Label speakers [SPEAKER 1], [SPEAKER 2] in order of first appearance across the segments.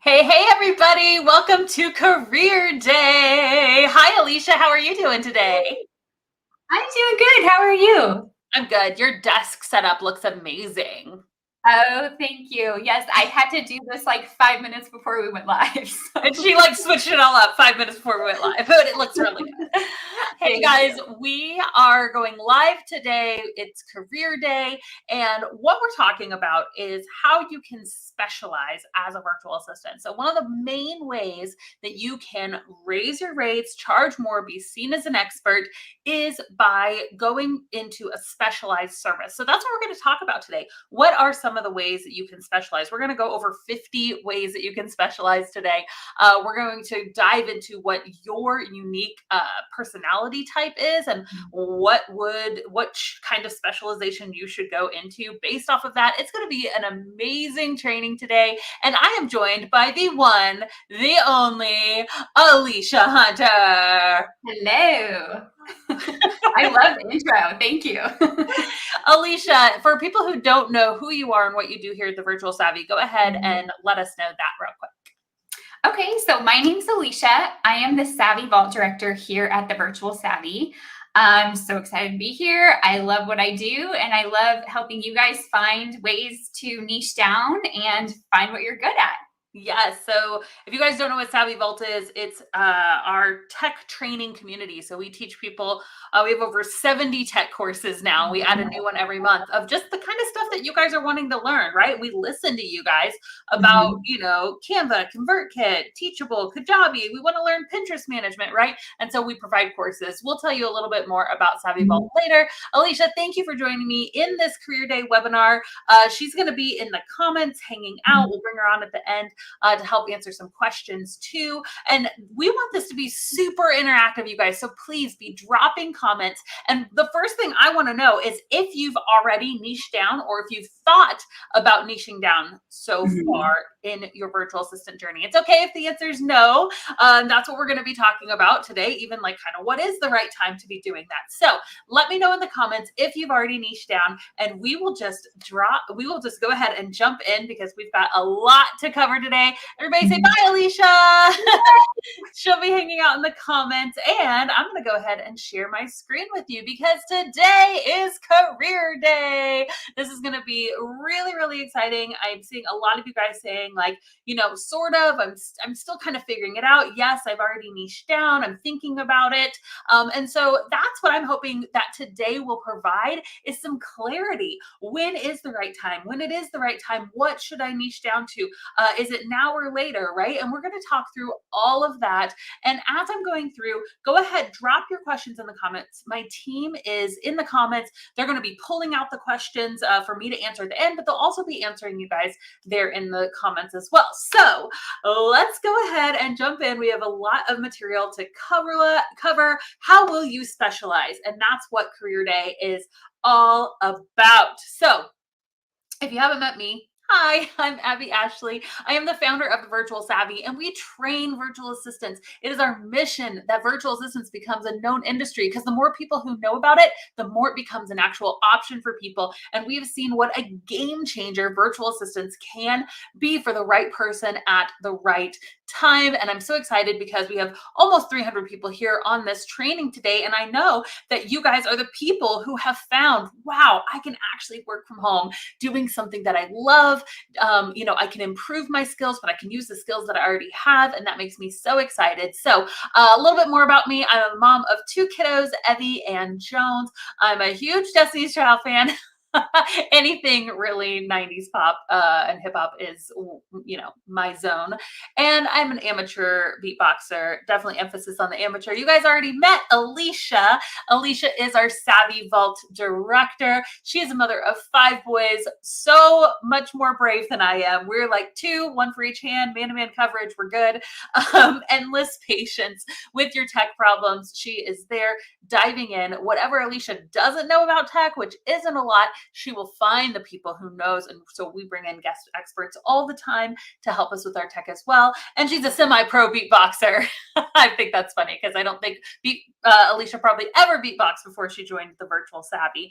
[SPEAKER 1] Hey, everybody. Welcome to Career Day. Hi, Alicia. How are you doing today?
[SPEAKER 2] I'm doing good. How are you?
[SPEAKER 1] I'm good. Your desk setup looks amazing.
[SPEAKER 2] Oh, thank you. Yes, I had to do this like 5 minutes before we went live.
[SPEAKER 1] And she switched it all up 5 minutes before we went live, but it looks really good. Hey
[SPEAKER 2] Thank
[SPEAKER 1] guys,
[SPEAKER 2] you.
[SPEAKER 1] we are going live today. It's Career Day. And what we're talking about is how you can specialize as a virtual assistant. So, one of the main ways that you can raise your rates, charge more, be seen as an expert is by going into a specialized service. So, that's what we're going to talk about today. What are some of the ways that you can specialize? We're going to go over 50 ways that you can specialize today. We're going to dive into what your unique personality type is and what kind of specialization you should go into based off of that. It's going to be an amazing training today. And I am joined by the one, the only Alicia Hunter.
[SPEAKER 2] Hello. I love the intro. Thank you.
[SPEAKER 1] Alicia, for people who don't know who you are and what you do here at the Virtual Savvy, go ahead and let us know that real quick.
[SPEAKER 2] Okay, so my name's Alicia. I am the SavvyVault Director here at the Virtual Savvy. I'm so excited to be here. I love what I do, and I love helping you guys find ways to niche down and find what you're good at.
[SPEAKER 1] Yes. So if you guys don't know what SavvyVault is, it's our tech training community. So we teach people, we have over 70 tech courses now. We add a new one every month of just the kind of stuff that you guys are wanting to learn, right? We listen to you guys about, Canva, ConvertKit, Teachable, Kajabi. We want to learn Pinterest management, right? And so we provide courses. We'll tell you a little bit more about SavvyVault later. Alicia, thank you for joining me in this Career Day webinar. She's going to be in the comments hanging out. We'll bring her on at the end to help answer some questions too. And we want this to be super interactive, you guys. So please be dropping comments. And the first thing I want to know is if you've already niched down or if you've thought about niching down so far in your virtual assistant journey. It's okay if the answer is no. That's what we're going to be talking about today, even like kind of what is the right time to be doing that. So let me know in the comments if you've already niched down, and we will just go ahead and jump in because we've got a lot to cover today. Everybody say bye, Alicia. She'll be hanging out in the comments, and I'm going to go ahead and share my screen with you because today is Career Day. This is going to be really, really exciting. I'm seeing a lot of you guys saying sort of, I'm still kind of figuring it out. Yes, I've already niched down. I'm thinking about it. And so that's what I'm hoping that today will provide is some clarity. When is the right time? When it is the right time, what should I niche down to? Is it now or later, right? And we're going to talk through all of that. And as I'm going through, go ahead, drop your questions in the comments. My team is in the comments. They're going to be pulling out the questions for me to answer at the end, but they'll also be answering you guys there in the comments as well. So let's go ahead and jump in. We have a lot of material to cover. How will you specialize? And that's what Career Day is all about. So if you haven't met me, hi, I'm Abby Ashley. I am the founder of the Virtual Savvy, and we train virtual assistants. It is our mission that virtual assistants becomes a known industry because the more people who know about it, the more it becomes an actual option for people. And we have seen what a game changer virtual assistants can be for the right person at the right time. And I'm so excited because we have almost 300 people here on this training today. And I know that you guys are the people who have found, wow, I can actually work from home doing something that I love. I can improve my skills, but I can use the skills that I already have. And that makes me so excited. So a little bit more about me. I'm a mom of two kiddos, Evie and Jones. I'm a huge Destiny's Child fan. Anything really 90s pop and hip hop is, my zone. And I'm an amateur beatboxer, definitely emphasis on the amateur. You guys already met Alicia. Alicia is our SavvyVault Director. She is a mother of 5 boys, so much more brave than I am. We're like 2, 1 for each hand, man-to-man coverage. We're good. Endless patience with your tech problems. She is there diving in. Whatever Alicia doesn't know about tech, which isn't a lot, she will find the people who knows. And so we bring in guest experts all the time to help us with our tech as well. And she's a semi-pro beatboxer. I think that's funny because I don't think Alicia probably ever beatboxed before she joined the Virtual Savvy.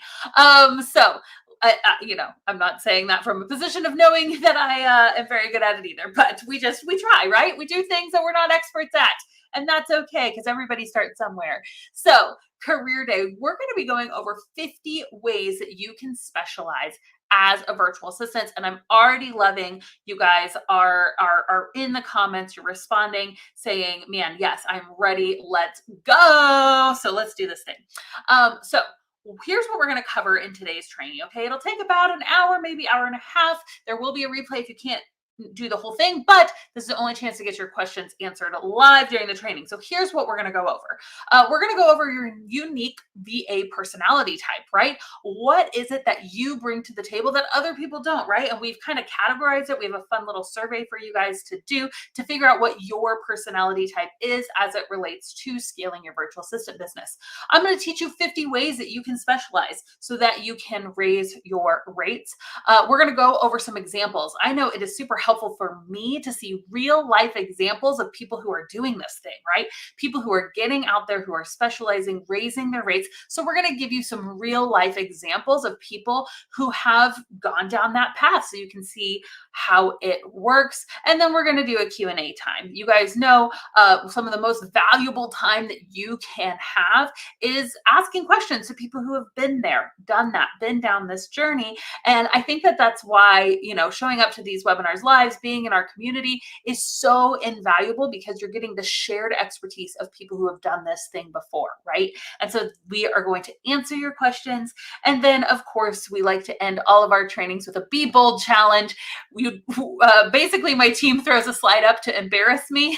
[SPEAKER 1] So I'm not saying that from a position of knowing that I am very good at it either, but we try, right? We do things that we're not experts at, and that's okay because everybody starts somewhere. So career day, we're going to be going over 50 ways that you can specialize as a virtual assistant. And I'm already loving you guys are in the comments, you're responding, saying, man, yes, I'm ready. Let's go. So let's do this thing. So here's what we're going to cover in today's training. Okay. It'll take about an hour, maybe hour and a half. There will be a replay if you can't do the whole thing, but this is the only chance to get your questions answered live during the training. So here's what we're going to go over. We're going to go over your unique VA personality type, right? What is it that you bring to the table that other people don't, right? And we've kind of categorized it. We have a fun little survey for you guys to do to figure out what your personality type is as it relates to scaling your virtual assistant business. I'm going to teach you 50 ways that you can specialize so that you can raise your rates. We're going to go over some examples. I know it is super helpful for me to see real life examples of people who are doing this thing, right? People who are getting out there, who are specializing, raising their rates. So we're going to give you some real life examples of people who have gone down that path so you can see how it works. And then we're going to do a Q&A time. You guys know some of the most valuable time that you can have is asking questions to people who have been there, done that, been down this journey. And I think that that's why, showing up to these webinars live, being in our community is so invaluable because you're getting the shared expertise of people who have done this thing before, right? And so we are going to answer your questions. And then, of course, we like to end all of our trainings with a Be Bold challenge. Basically, my team throws a slide up to embarrass me.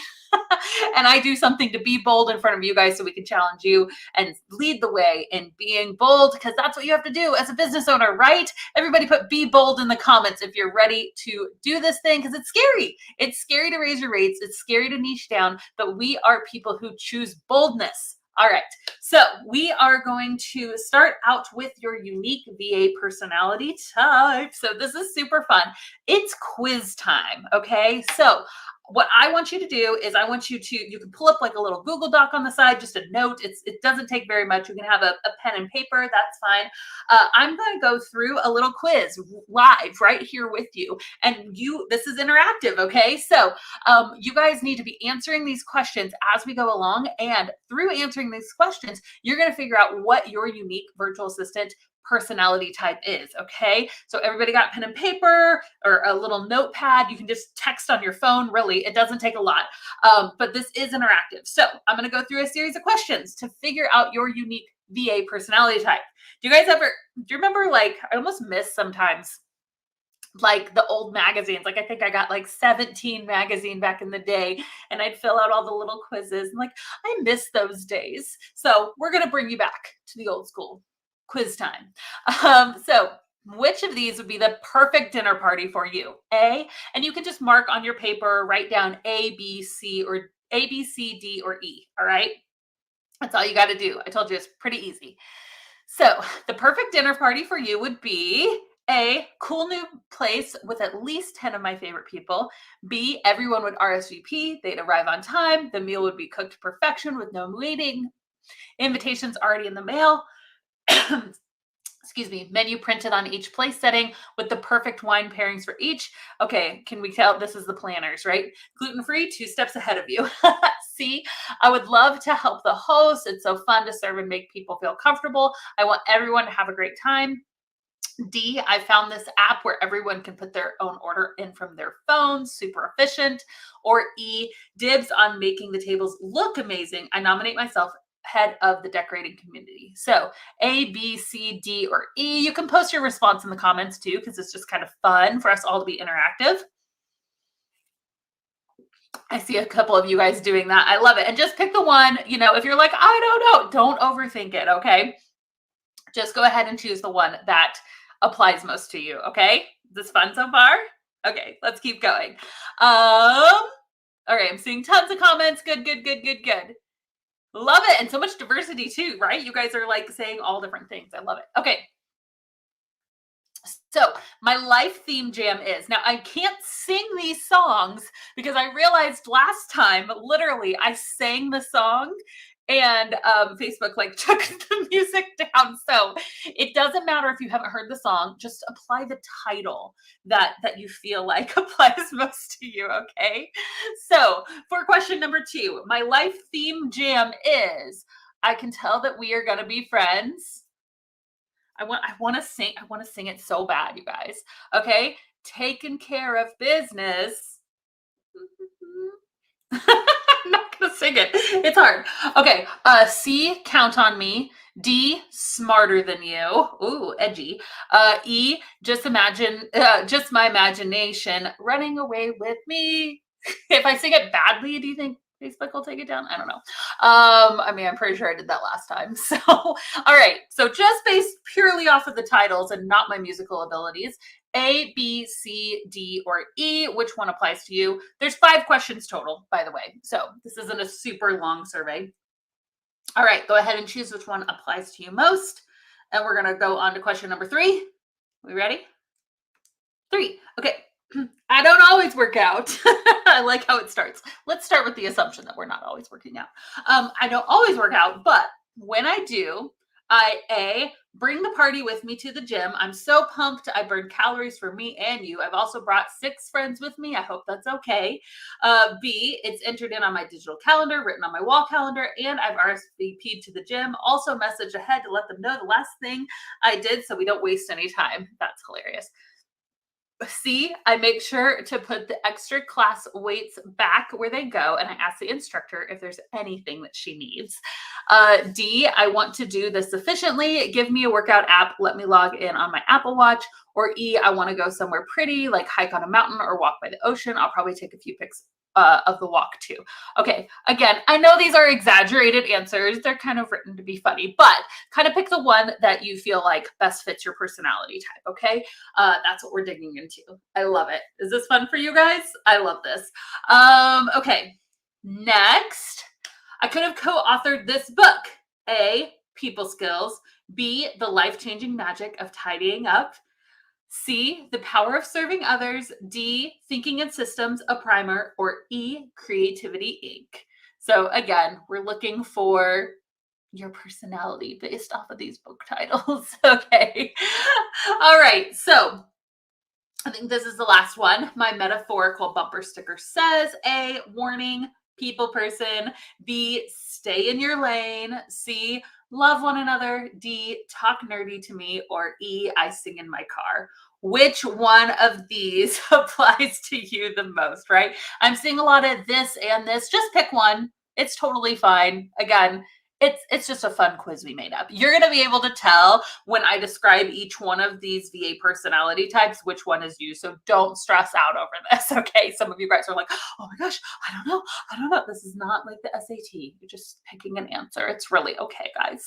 [SPEAKER 1] And I do something to be bold in front of you guys so we can challenge you and lead the way in being bold, because that's what you have to do as a business owner, right? Everybody put be bold in the comments if you're ready to do this thing, because it's scary. It's scary to raise your rates. It's scary to niche down, but we are people who choose boldness. All right, so we are going to start out with your unique VA personality type. So this is super fun. It's quiz time, okay? So what I want you to do is you can pull up like a little Google Doc on the side, just a note. It doesn't take very much. You can have a pen and paper, that's fine. I'm going to go through a little quiz live right here with you. And this is interactive, okay? So you guys need to be answering these questions as we go along. And through answering these questions, you're going to figure out what your unique virtual assistant personality type is, okay? So everybody got pen and paper or a little notepad. You can just text on your phone. Really, it doesn't take a lot, but this is interactive. So I'm going to go through a series of questions to figure out your unique VA personality type. Do you remember, like, I almost miss sometimes like the old magazines. Like I think I got like 17 magazine back in the day, and I'd fill out all the little quizzes. And like, I miss those days. So we're going to bring you back to the old school quiz time. So which of these would be the perfect dinner party for you? A, and you can just mark on your paper, write down A, B, C, D, or E. All right. That's all you got to do. I told you it's pretty easy. So the perfect dinner party for you would be A, cool new place with at least 10 of my favorite people. B, everyone would RSVP. They'd arrive on time. The meal would be cooked to perfection with no waiting. Invitations already in the mail. Excuse me, menu printed on each place setting with the perfect wine pairings for each. Okay, can we tell this is the planners, right? Gluten-free, 2 steps ahead of you. C, I would love to help the host. It's so fun to serve and make people feel comfortable. I want everyone to have a great time. D, I found this app where everyone can put their own order in from their phone, super efficient. Or E, dibs on making the tables look amazing. I nominate myself head of the decorating community. So A, B, C, D, or E. You can post your response in the comments too, because it's just kind of fun for us all to be interactive. I see a couple of you guys doing that. I love it. And just pick the one, if you're like, I don't know, don't overthink it, okay? Just go ahead and choose the one that applies most to you, okay? Is this fun so far? Okay, let's keep going. All right, I'm seeing tons of comments. Good. Love it. And so much diversity too, right? You guys are like saying all different things. I love it. Okay. So my life theme jam is, now I can't sing these songs because I realized last time, literally, I sang the song and Facebook like took the music down. So it doesn't matter if you haven't heard the song, just apply the title that you feel like applies most to you, okay? So for question number 2, my life theme jam is, I can tell that we are going to be friends. I want to sing it so bad, you guys. Okay? Taking care of business. I'm not gonna sing it. It's hard. Okay. C, count on me. D, smarter than you. Ooh, edgy. E, just my imagination running away with me. If I sing it badly, do you think Facebook will take it down? I don't know. I mean, I'm pretty sure I did that last time. So, all right. So just based purely off of the titles and not my musical abilities, A, B, C, D, or E, which one applies to you? There's 5 questions total, by the way. So this isn't a super long survey. All right, go ahead and choose which one applies to you most. And we're going to go on to question number 3. We ready? 3. Okay. I don't always work out. I like how it starts. Let's start with the assumption that we're not always working out. I don't always work out, but when I do, I bring the party with me to the gym. I'm so pumped. I burn calories for me and you. I've also brought 6 friends with me. I hope that's okay. B, it's entered in on my digital calendar, written on my wall calendar, and I've RSVP'd to the gym. Also message ahead to let them know the last thing I did so we don't waste any time. That's hilarious. C, I make sure to put the extra class weights back where they go, and I ask the instructor if there's anything that she needs. D, I want to do this efficiently. Give me a workout app. Let me log in on my Apple Watch. Or E, I want to go somewhere pretty, like hike on a mountain or walk by the ocean. I'll probably take a few pics of the walk too. Okay, again, I know these are exaggerated answers. They're kind of written to be funny, but kind of pick the one that you feel like best fits your personality type, okay? That's what we're digging into. I love it. Is this fun for you guys? I love this. Okay, next, I could have co-authored this book. A, people skills. B, the life-changing magic of tidying up. C, the power of serving others. D, thinking in systems, a primer. Or E, creativity Inc. So again, we're looking for your personality based off of these book titles. Okay. All right. So I think this is the last one. My metaphorical bumper sticker says A, warning, people person. B, stay in your lane. C, love one another. D, talk nerdy to me. Or E, I sing in my car. Which one of these applies to you the most, right? I'm seeing a lot of this and this. Just pick one. It's totally fine. Again, it's just a fun quiz we made up. You're going to be able to tell when I describe each one of these VA personality types, which one is you. So don't stress out over this, okay? Some of you guys are like, oh my gosh, I don't know. This is not like the SAT. You're just picking an answer. It's really okay, guys.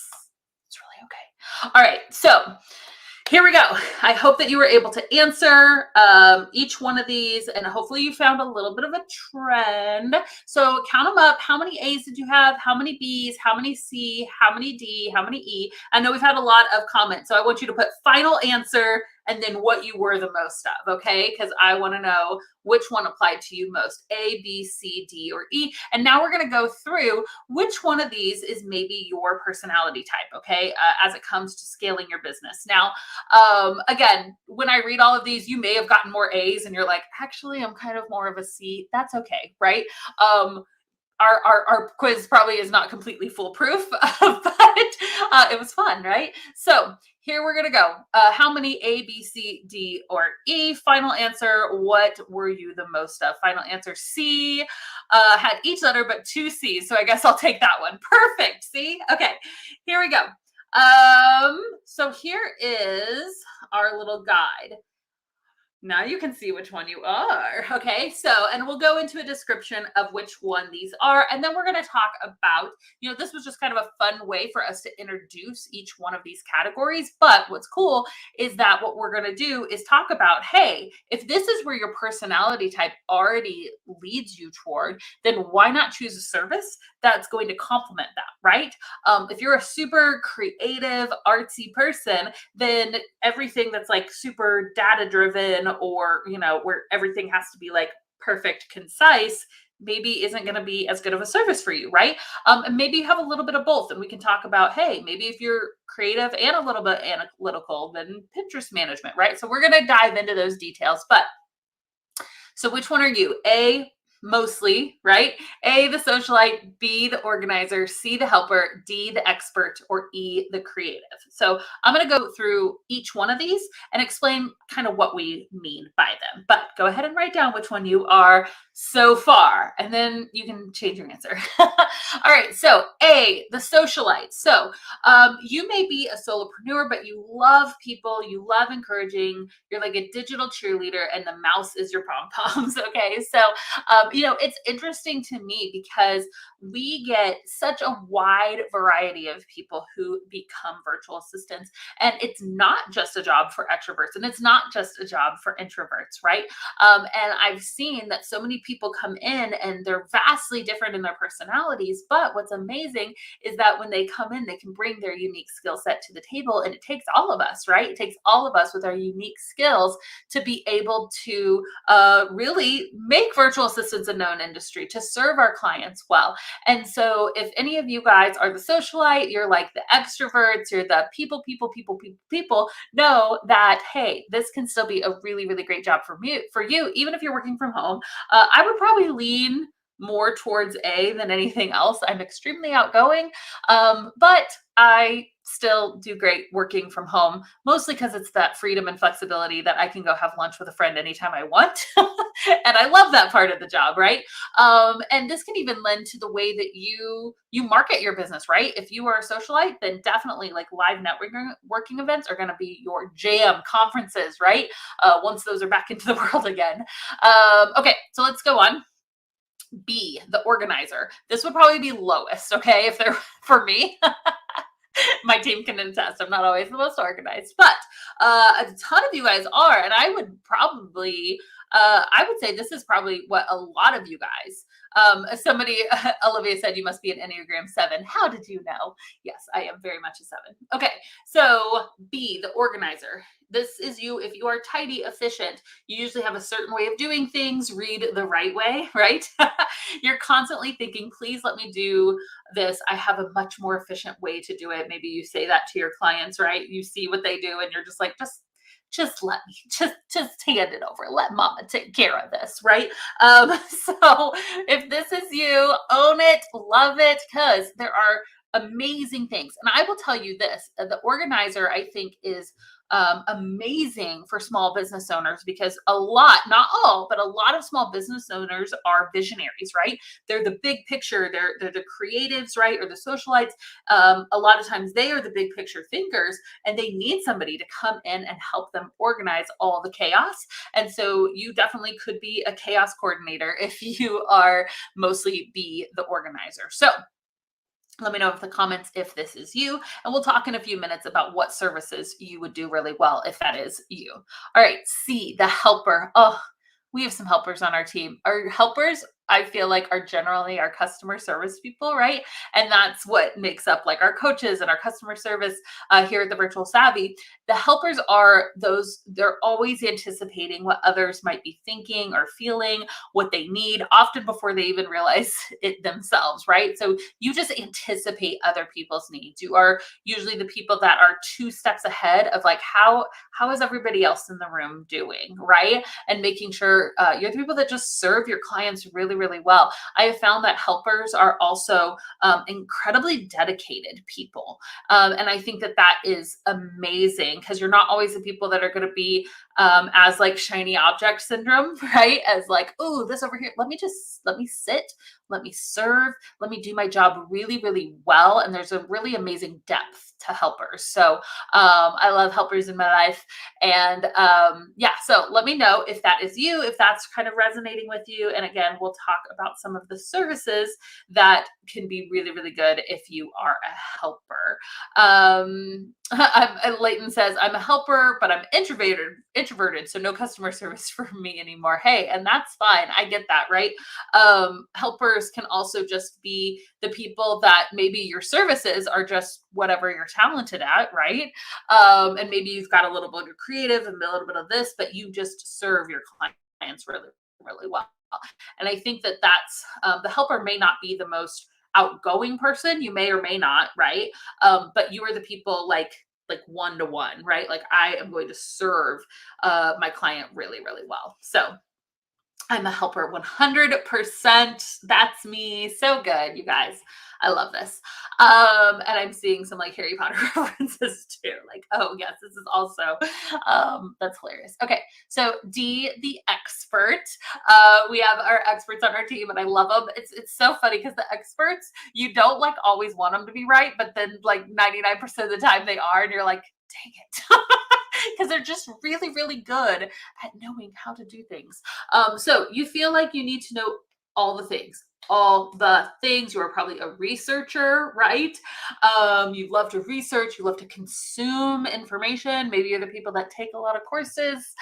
[SPEAKER 1] It's really okay. All right, so here we go. I hope that you were able to answer each one of these, and hopefully you found a little bit of a trend. So count them up. How many A's did you have? How many B's? How many C? How many D? How many E? I know we've had a lot of comments, so I want you to put final answer and then what you were the most of, okay? Because I want to know which one applied to you most, A, B, C, D, or E. And now we're going to go through which one of these is maybe your personality type, okay, as it comes to scaling your business. Now, again, when I read all of these, you may have gotten more A's and you're like, actually, I'm kind of more of a C. That's okay, right? Our quiz probably is not completely foolproof, but it was fun, right? So here we're going to go. How many A, B, C, D, or E? Final answer, what were you the most of? Final answer, C. Had each letter but 2 C's, so I guess I'll take that one. Perfect, see? Okay, here we go. So here is our little guide. Now you can see which one you are. Okay, so, and we'll go into a description of which one these are. And then we're going to talk about, this was just kind of a fun way for us to introduce each one of these categories. But what's cool is that what we're going to do is talk about, hey, if this is where your personality type already leads you toward, then why not choose a service that's going to complement that, right? If you're a super creative, artsy person, then everything that's like super data driven or, where everything has to be like perfect, concise, maybe isn't going to be as good of a service for you, right? And maybe you have a little bit of both. And we can talk about, hey, maybe if you're creative and a little bit analytical, then Pinterest management, right? So we're going to dive into those details. But so which one are you? A, mostly, right? A, the socialite, B, the organizer, C, the helper, D, the expert, or E, the creative. So I'm going to go through each one of these and explain kind of what we mean by them. But go ahead and write down which one you are so far, and then you can change your answer. All right, so A, the socialite. So you may be a solopreneur, but you love people, you love encouraging, you're like a digital cheerleader, and the mouse is your pom-poms, okay? So it's interesting to me because we get such a wide variety of people who become virtual assistants. And it's not just a job for extroverts, and it's not just a job for introverts, right? And I've seen that so many people come in and they're vastly different in their personalities. But what's amazing is that when they come in, they can bring their unique skill set to the table. And it takes all of us, right? It takes all of us with our unique skills to be able to really make virtual assistants a known industry, to serve our clients well. And so if any of you guys are the socialite, you're like the extroverts, you're the people, know that, hey, this can still be a really, really great job for you, even if you're working from home. I would probably lean more towards A than anything else. I'm extremely outgoing, but I still do great working from home, mostly because it's that freedom and flexibility that I can go have lunch with a friend anytime I want. And I love that part of the job, right? And this can even lend to the way that you market your business, right? If you are a socialite, then definitely like live networking events are going to be your jam. Conferences, right? Once those are back into the world again. Okay, so let's go on. B, the organizer. This would probably be lowest, okay, if they're for me. My team can attest. I'm not always the most organized, but a ton of you guys are, and I would probably, I would say this is probably what a lot of you guys. Somebody, Olivia said you must be an Enneagram 7. How did you know? Yes, I am very much a 7. Okay, so B, the organizer. This is you. If you are tidy, efficient, you usually have a certain way of doing things. Read the right way, right? You're constantly thinking, please let me do this. I have a much more efficient way to do it. Maybe you say that to your clients, right? You see what they do and you're just like, just let me, just hand it over. Let mama take care of this, right? So if this is you, own it, love it, because there are amazing things. And I will tell you this, the organizer, I think, is amazing for small business owners, because a lot, not all, but a lot of small business owners are visionaries, right? They're the big picture. They're the creatives, right? Or the socialites. A lot of times they are the big picture thinkers, and they need somebody to come in and help them organize all the chaos. And so you definitely could be a chaos coordinator if you are mostly be the organizer. So let me know in the comments if this is you, and we'll talk in a few minutes about what services you would do really well if that is you. All right, C, the helper. Oh, we have some helpers on our team. Our helpers, I feel like, are generally our customer service people, right? And that's what makes up like our coaches and our customer service here at the Virtual Savvy. The helpers are those, they're always anticipating what others might be thinking or feeling, what they need, often before they even realize it themselves, right? So you just anticipate other people's needs. You are usually the people that are 2 steps ahead of like, how is everybody else in the room doing, right? And making sure you're the people that just serve your clients really, really well. I have found that helpers are also incredibly dedicated people. And I think that that is amazing, because you're not always the people that are going to be as like shiny object syndrome, right? As like, oh, this over here, let me sit, let me serve, let me do my job really, really well. And there's a really amazing depth to helpers. So I love helpers in my life. And yeah, so let me know if that is you, if that's kind of resonating with you. And again, we'll talk about some of the services that can be really, really good if you are a helper. Leighton says, I'm a helper, but I'm introverted, so no customer service for me anymore. Hey, and that's fine. I get that, right? Helpers can also just be the people that maybe your services are just whatever you're talented at, right? And maybe you've got a little bit of creative and a little bit of this, but you just serve your clients really, really well. And I think that that's the helper may not be the most outgoing person. You may or may not, right? But you are the people like one-to-one, right? Like I am going to serve my client really, really well. So I'm a helper 100%. That's me. So good, you guys. I love this. And I'm seeing some like Harry Potter references too. Like, oh yes, this is also that's hilarious. Okay, so D, the expert. We have our experts on our team, and I love them. It's so funny because the experts, you don't like always want them to be right, but then like 99% of the time they are, and you're like, dang it. Because they're just really, really good at knowing how to do things. So you feel like you need to know all the things. All the things. You are probably a researcher, right? You love to research, you love to consume information. Maybe you're the people that take a lot of courses,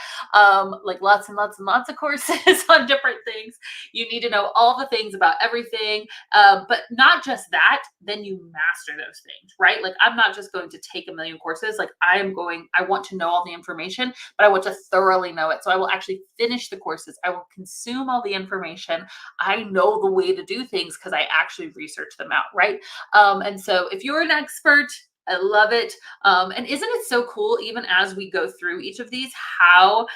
[SPEAKER 1] like lots and lots and lots of courses on different things. You need to know all the things about everything, but not just that, then you master those things, right? Like I'm not just going to take a million courses. Like I want to know all the information, but I want to thoroughly know it. So I will actually finish the courses. I will consume all the information. I know the way to do things because I actually research them out, right? And so if you're an expert, I love it. And isn't it so cool, even as we go through each of these, how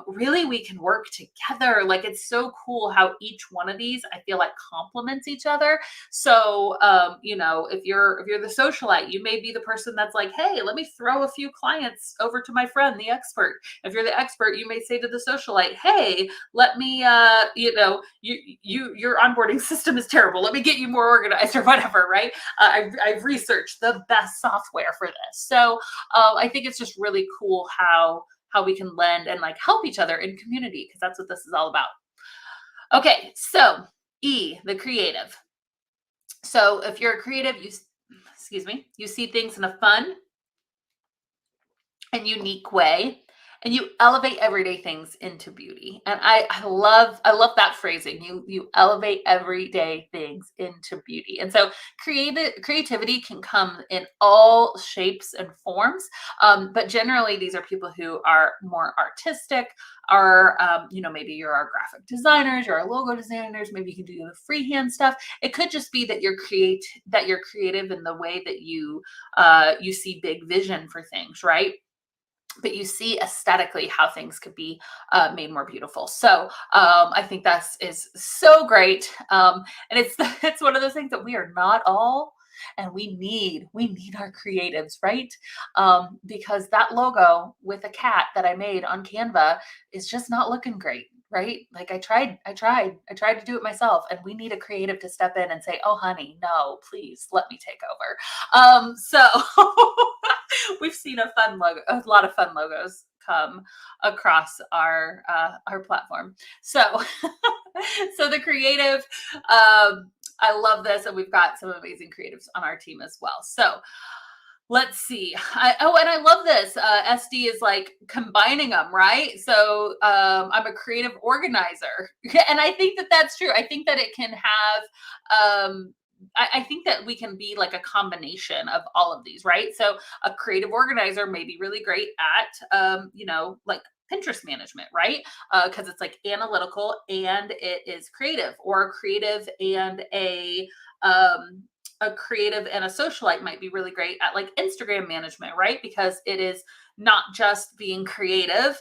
[SPEAKER 1] really we can work together. Like it's so cool how each one of these I feel like complements each other. So if you're the socialite, you may be the person that's like, hey, let me throw a few clients over to my friend, the expert. If you're the expert, you may say to the socialite, hey, let me your onboarding system is terrible. Let me get you more organized or whatever, right? I've researched the best software for this. So I think it's just really cool how we can lend and like help each other in community, because that's what this is all about. Okay, so E, the creative. So if you're a creative, you see things in a fun and unique way, and you elevate everyday things into beauty. And I love that phrasing. You elevate everyday things into beauty. And so creativity can come in all shapes and forms. But generally these are people who are more artistic, are maybe you're our graphic designers, you're our logo designers, maybe you can do the freehand stuff. It could just be that you're creative in the way that you see big vision for things, right? But you see aesthetically how things could be made more beautiful. So I think that is so great. And it's one of those things that we are not all, and we need our creatives, right? Because that logo with a cat that I made on Canva is just not looking great. Right? Like I tried to do it myself, and we need a creative to step in and say, oh, honey, no, please let me take over. So we've seen a lot of fun logos come across our platform. So, so the creative, I love this, and we've got some amazing creatives on our team as well. So let's see. And I love this. SD is like combining them, right? So I'm a creative organizer. And I think that that's true. I think that it can have, I think that we can be like a combination of all of these, right? So a creative organizer may be really great at, like Pinterest management, right? Because it's like analytical and it is creative, or a creative and a creative and a socialite might be really great at like Instagram management, right? Because it is not just being creative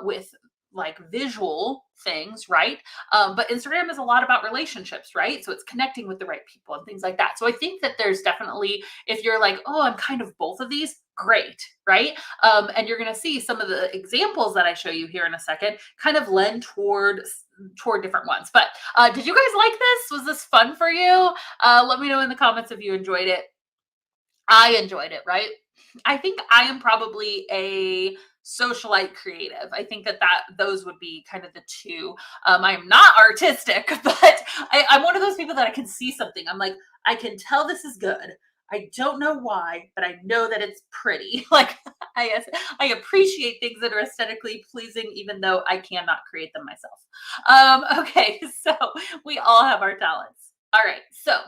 [SPEAKER 1] with like visual things, right? But Instagram is a lot about relationships, right? So it's connecting with the right people and things like that. So I think that there's definitely, if you're like, oh, I'm kind of both of these, great, right? And you're going to see some of the examples that I show you here in a second kind of lend toward different ones. But did you guys like this? Was this fun for you? Let me know in the comments if you enjoyed it. I enjoyed it, right? I think I am probably a socialite creative. I think that those would be kind of the two. I am not artistic, but I'm one of those people that I can see something. I'm like, I can tell this is good. I don't know why, but I know that it's pretty. Like I appreciate things that are aesthetically pleasing, even though I cannot create them myself. Okay, so we all have our talents. All right, so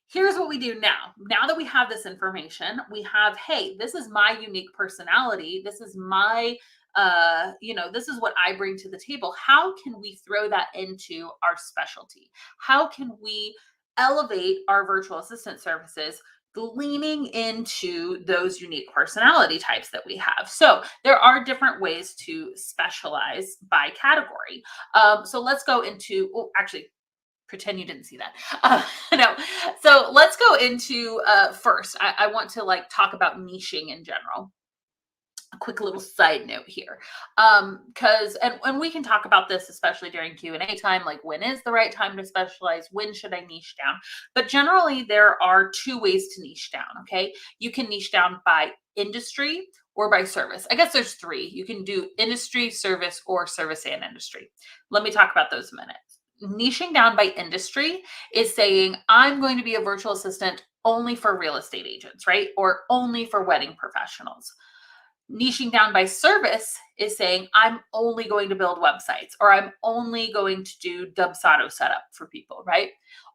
[SPEAKER 1] here's what we do now. Now that we have this information, we have, hey, this is my unique personality. This is my this is what I bring to the table. How can we throw that into our specialty? How can we elevate our virtual assistant services, leaning into those unique personality types that we have? So there are different ways to specialize by category. So let's go into, oh, actually, pretend you didn't see that. No. So let's go into first. I want to talk about niching in general. A quick little side note here, because and we can talk about this especially during Q&A time, like when is the right time to specialize, when should I niche down? But generally there are two ways to niche down. Okay, you can niche down by industry or by service. I guess there's three. You can do industry, service, or service and industry. Let me talk about those a minute. Niching down by industry is saying I'm going to be a virtual assistant only for real estate agents, right? Or only for wedding professionals. Niching down by service is saying I'm only going to build websites, or I'm only going to do Dubsado setup for people, right?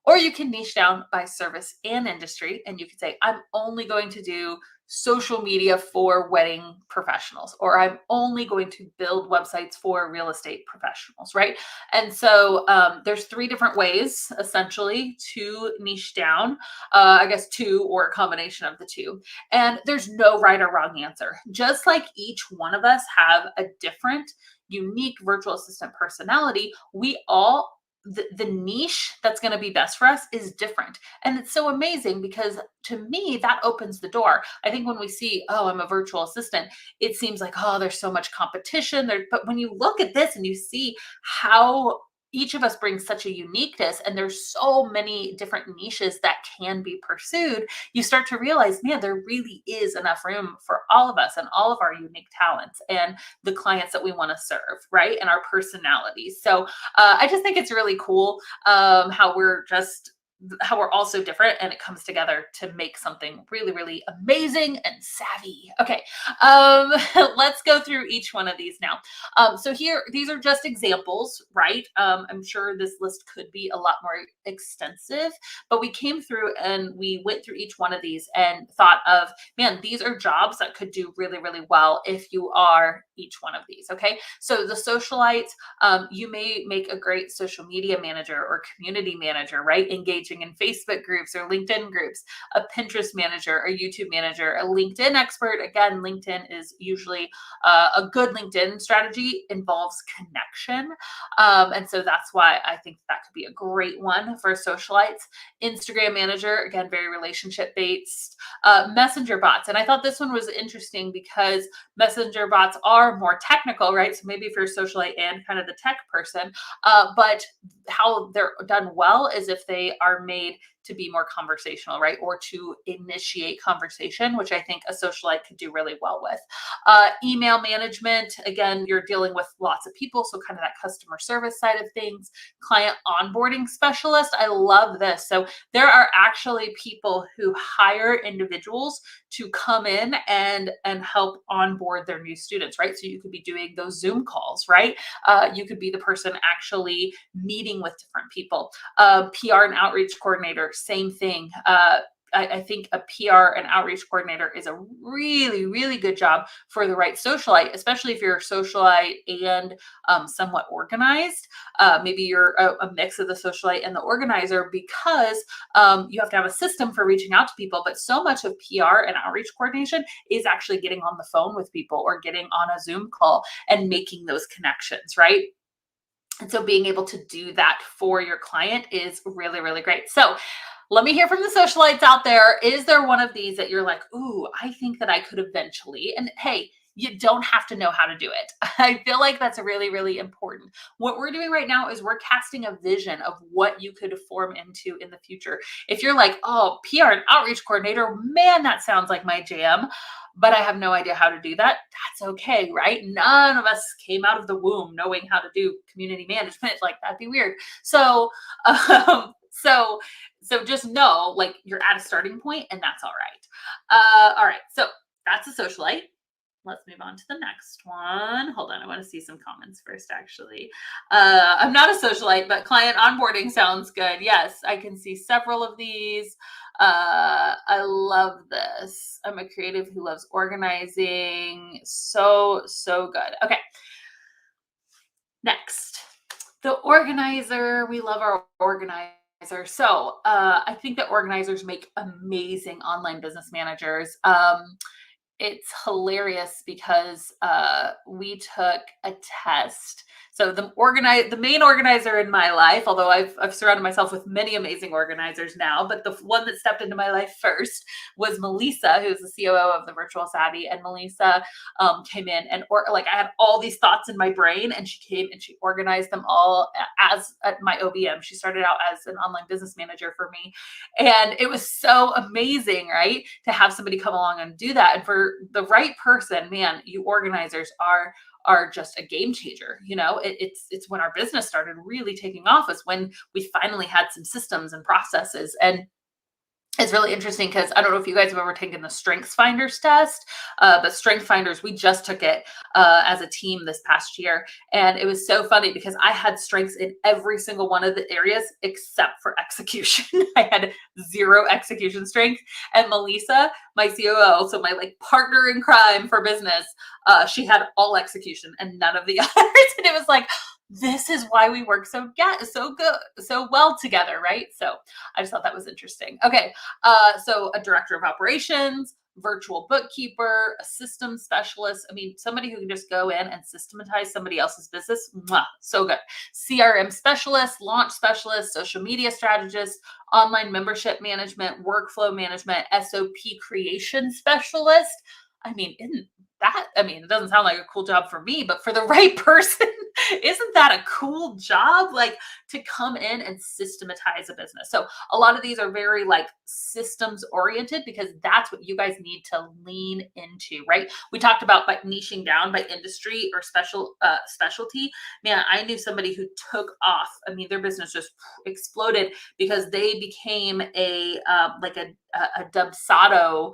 [SPEAKER 1] Or you can niche down by service and industry, and you can say I'm only going to do social media for wedding professionals, or I'm only going to build websites for real estate professionals, right? And so there's three different ways essentially to niche down, I guess two or a combination of the two. And there's no right or wrong answer. Just like each one of us have a different, unique virtual assistant personality, we all the niche that's going to be best for us is different. And it's so amazing because to me, that opens the door. I think when we see, oh, I'm a virtual assistant, it seems like, oh, there's so much competition there. But when you look at this and you see how each of us brings such a uniqueness and there's so many different niches that can be pursued, you start to realize, man, there really is enough room for all of us and all of our unique talents and the clients that we want to serve, right? And our personalities. So I just think it's really cool how we're all so different and it comes together to make something really, really amazing and savvy. Okay, let's go through each one of these now. So here, these are just examples, right? I'm sure this list could be a lot more extensive, but we came through and we went through each one of these and thought of, man, these are jobs that could do really, really well if you are each one of these, okay? So the socialite, you may make a great social media manager or community manager, right? Engaging in Facebook groups or LinkedIn groups, a Pinterest manager, a YouTube manager, a LinkedIn expert. Again, LinkedIn is usually a good LinkedIn strategy involves connection. And so that's why I think that could be a great one for socialites. Instagram manager, again, very relationship based. Messenger bots. And I thought this one was interesting because messenger bots are more technical, right? So maybe if you're a socialite and kind of the tech person, but how they're done well is if they are made to be more conversational, right? Or to initiate conversation, which I think a socialite could do really well with. Email management, again, you're dealing with lots of people, so kind of that customer service side of things. Client onboarding specialist, I love this. So there are actually people who hire individuals to come in and help onboard their new students, right? So you could be doing those Zoom calls, right? You could be the person actually meeting with different people. PR and outreach coordinator, same thing. I think a PR and outreach coordinator is a really, really good job for the right socialite, especially if you're a socialite and somewhat organized. Maybe you're a mix of the socialite and the organizer because you have to have a system for reaching out to people. But so much of PR and outreach coordination is actually getting on the phone with people or getting on a Zoom call and making those connections, right? And so being able to do that for your client is really, really great. So let me hear from the socialites out there. Is there one of these that you're like, ooh, I think that I could eventually? And hey, you don't have to know how to do it. I feel like that's really, really important. What we're doing right now is we're casting a vision of what you could form into in the future. If you're like, oh, PR and outreach coordinator, man, that sounds like my jam, but I have no idea how to do that. That's okay, right? None of us came out of the womb knowing how to do community management. Like, that'd be weird. So, so just know, like, you're at a starting point and that's all right. All right. So that's a socialite. Let's move on to the next one. Hold on. I want to see some comments first, actually. I'm not a socialite, but client onboarding sounds good. Yes, I can see several of these. I love this. I'm a creative who loves organizing. So good. Okay. Next, the organizer. We love our organizer. So I think that organizers make amazing online business managers. It's hilarious because we took a test. So the main organizer in my life, although I've surrounded myself with many amazing organizers now, but the one that stepped into my life first was Melissa, who's the COO of the Virtual Savvy. And Melissa came in and like I had all these thoughts in my brain, and she came and she organized them all as at my OBM. She started out as an online business manager for me, and it was so amazing, right, to have somebody come along and do that. And for the right person, man, you organizers are just a game changer. It's when our business started really taking off, is when we finally had some systems and processes. And it's really interesting because I don't know if you guys have ever taken the Strengths Finders test, but Strength Finders, we just took it as a team this past year. And it was so funny because I had strengths in every single one of the areas except for execution. I had 0 execution strength. And Melissa, my COO, so my like partner in crime for business, she had all execution and none of the others. And it was like, this is why we work so well together, right? So I just thought that was interesting. Okay, so a director of operations, virtual bookkeeper, a systems specialist. I mean, somebody who can just go in and systematize somebody else's business. Mwah, so good. CRM specialist, launch specialist, social media strategist, online membership management, workflow management, SOP creation specialist. I mean, it doesn't sound like a cool job for me, but for the right person, isn't that a cool job? Like, to come in and systematize a business. So a lot of these are very like systems oriented, because that's what you guys need to lean into, right? We talked about by niching down by industry or specialty. Man, I knew somebody who took off. I mean, their business just exploded because they became a Dubsado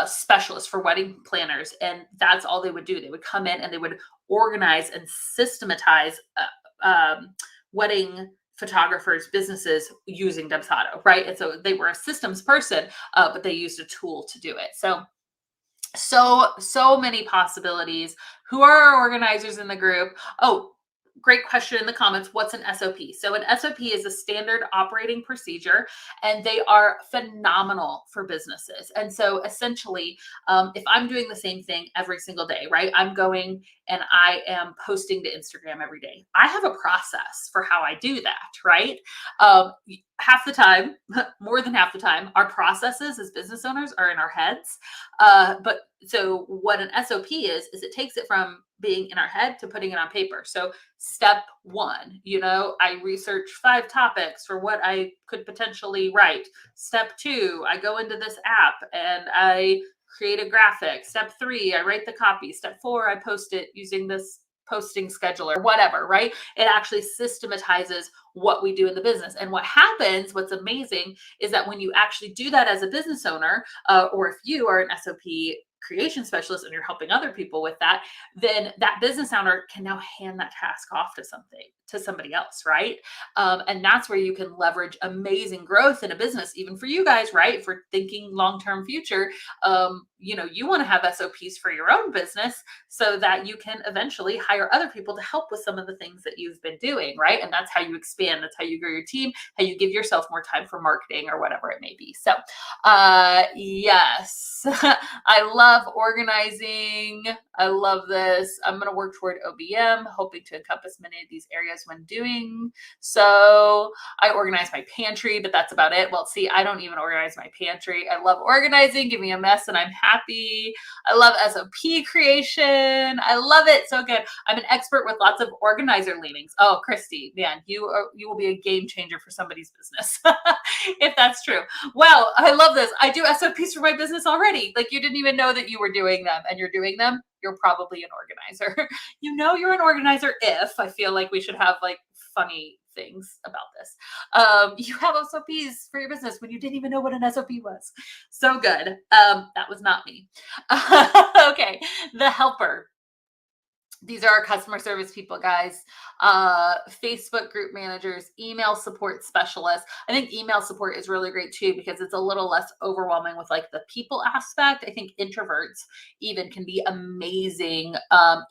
[SPEAKER 1] specialist for wedding planners. And that's all they would do. They would come in and they would organize and systematize wedding photographers' businesses using Dubsado, right? And so they were a systems person, but they used a tool to do it. So many possibilities. Who are our organizers in the group? Oh, great question in the comments. What's an SOP? So an SOP is a standard operating procedure, and they are phenomenal for businesses. And so essentially, if I'm doing the same thing every single day, right? I'm going and I am posting to Instagram every day. I have a process for how I do that, right? Half the time, more than half the time, our processes as business owners are in our heads. But so what an SOP is it takes it from being in our head to putting it on paper. So step 1, I research 5 topics for what I could potentially write. Step 2, I go into this app and I create a graphic. Step 3, I write the copy. Step 4, I post it using this posting scheduler, whatever, right? It actually systematizes what we do in the business. And what happens, what's amazing, is that when you actually do that as a business owner, or if you are an SOP creation specialist and you're helping other people with that, then that business owner can now hand that task off to somebody else, right? And that's where you can leverage amazing growth in a business, even for you guys, right? For thinking long-term future, you want to have SOPs for your own business so that you can eventually hire other people to help with some of the things that you've been doing, right? And that's how you expand. That's how you grow your team, how you give yourself more time for marketing or whatever it may be. So, yes, I love organizing. I love this. I'm going to work toward OBM, hoping to encompass many of these areas when doing so. I organize my pantry, but that's about it. Well, see, I don't even organize my pantry. I love organizing. Give me a mess and I'm happy. I love SOP creation. I love it. So good. I'm an expert with lots of organizer leanings. Oh, Christy, man, you will be a game changer for somebody's business if that's true. Wow, I love this. I do SOPs for my business already. Like, you didn't even know that you were doing them, and you're doing them. You're probably an organizer. You're an organizer if I feel like we should have like funny things about this. You have SOPs for your business when you didn't even know what an SOP was. So good. That was not me. Okay, the helper. These are our customer service people, guys. Facebook group managers, email support specialists. I think email support is really great too, because it's a little less overwhelming with like the people aspect. I think introverts even can be amazing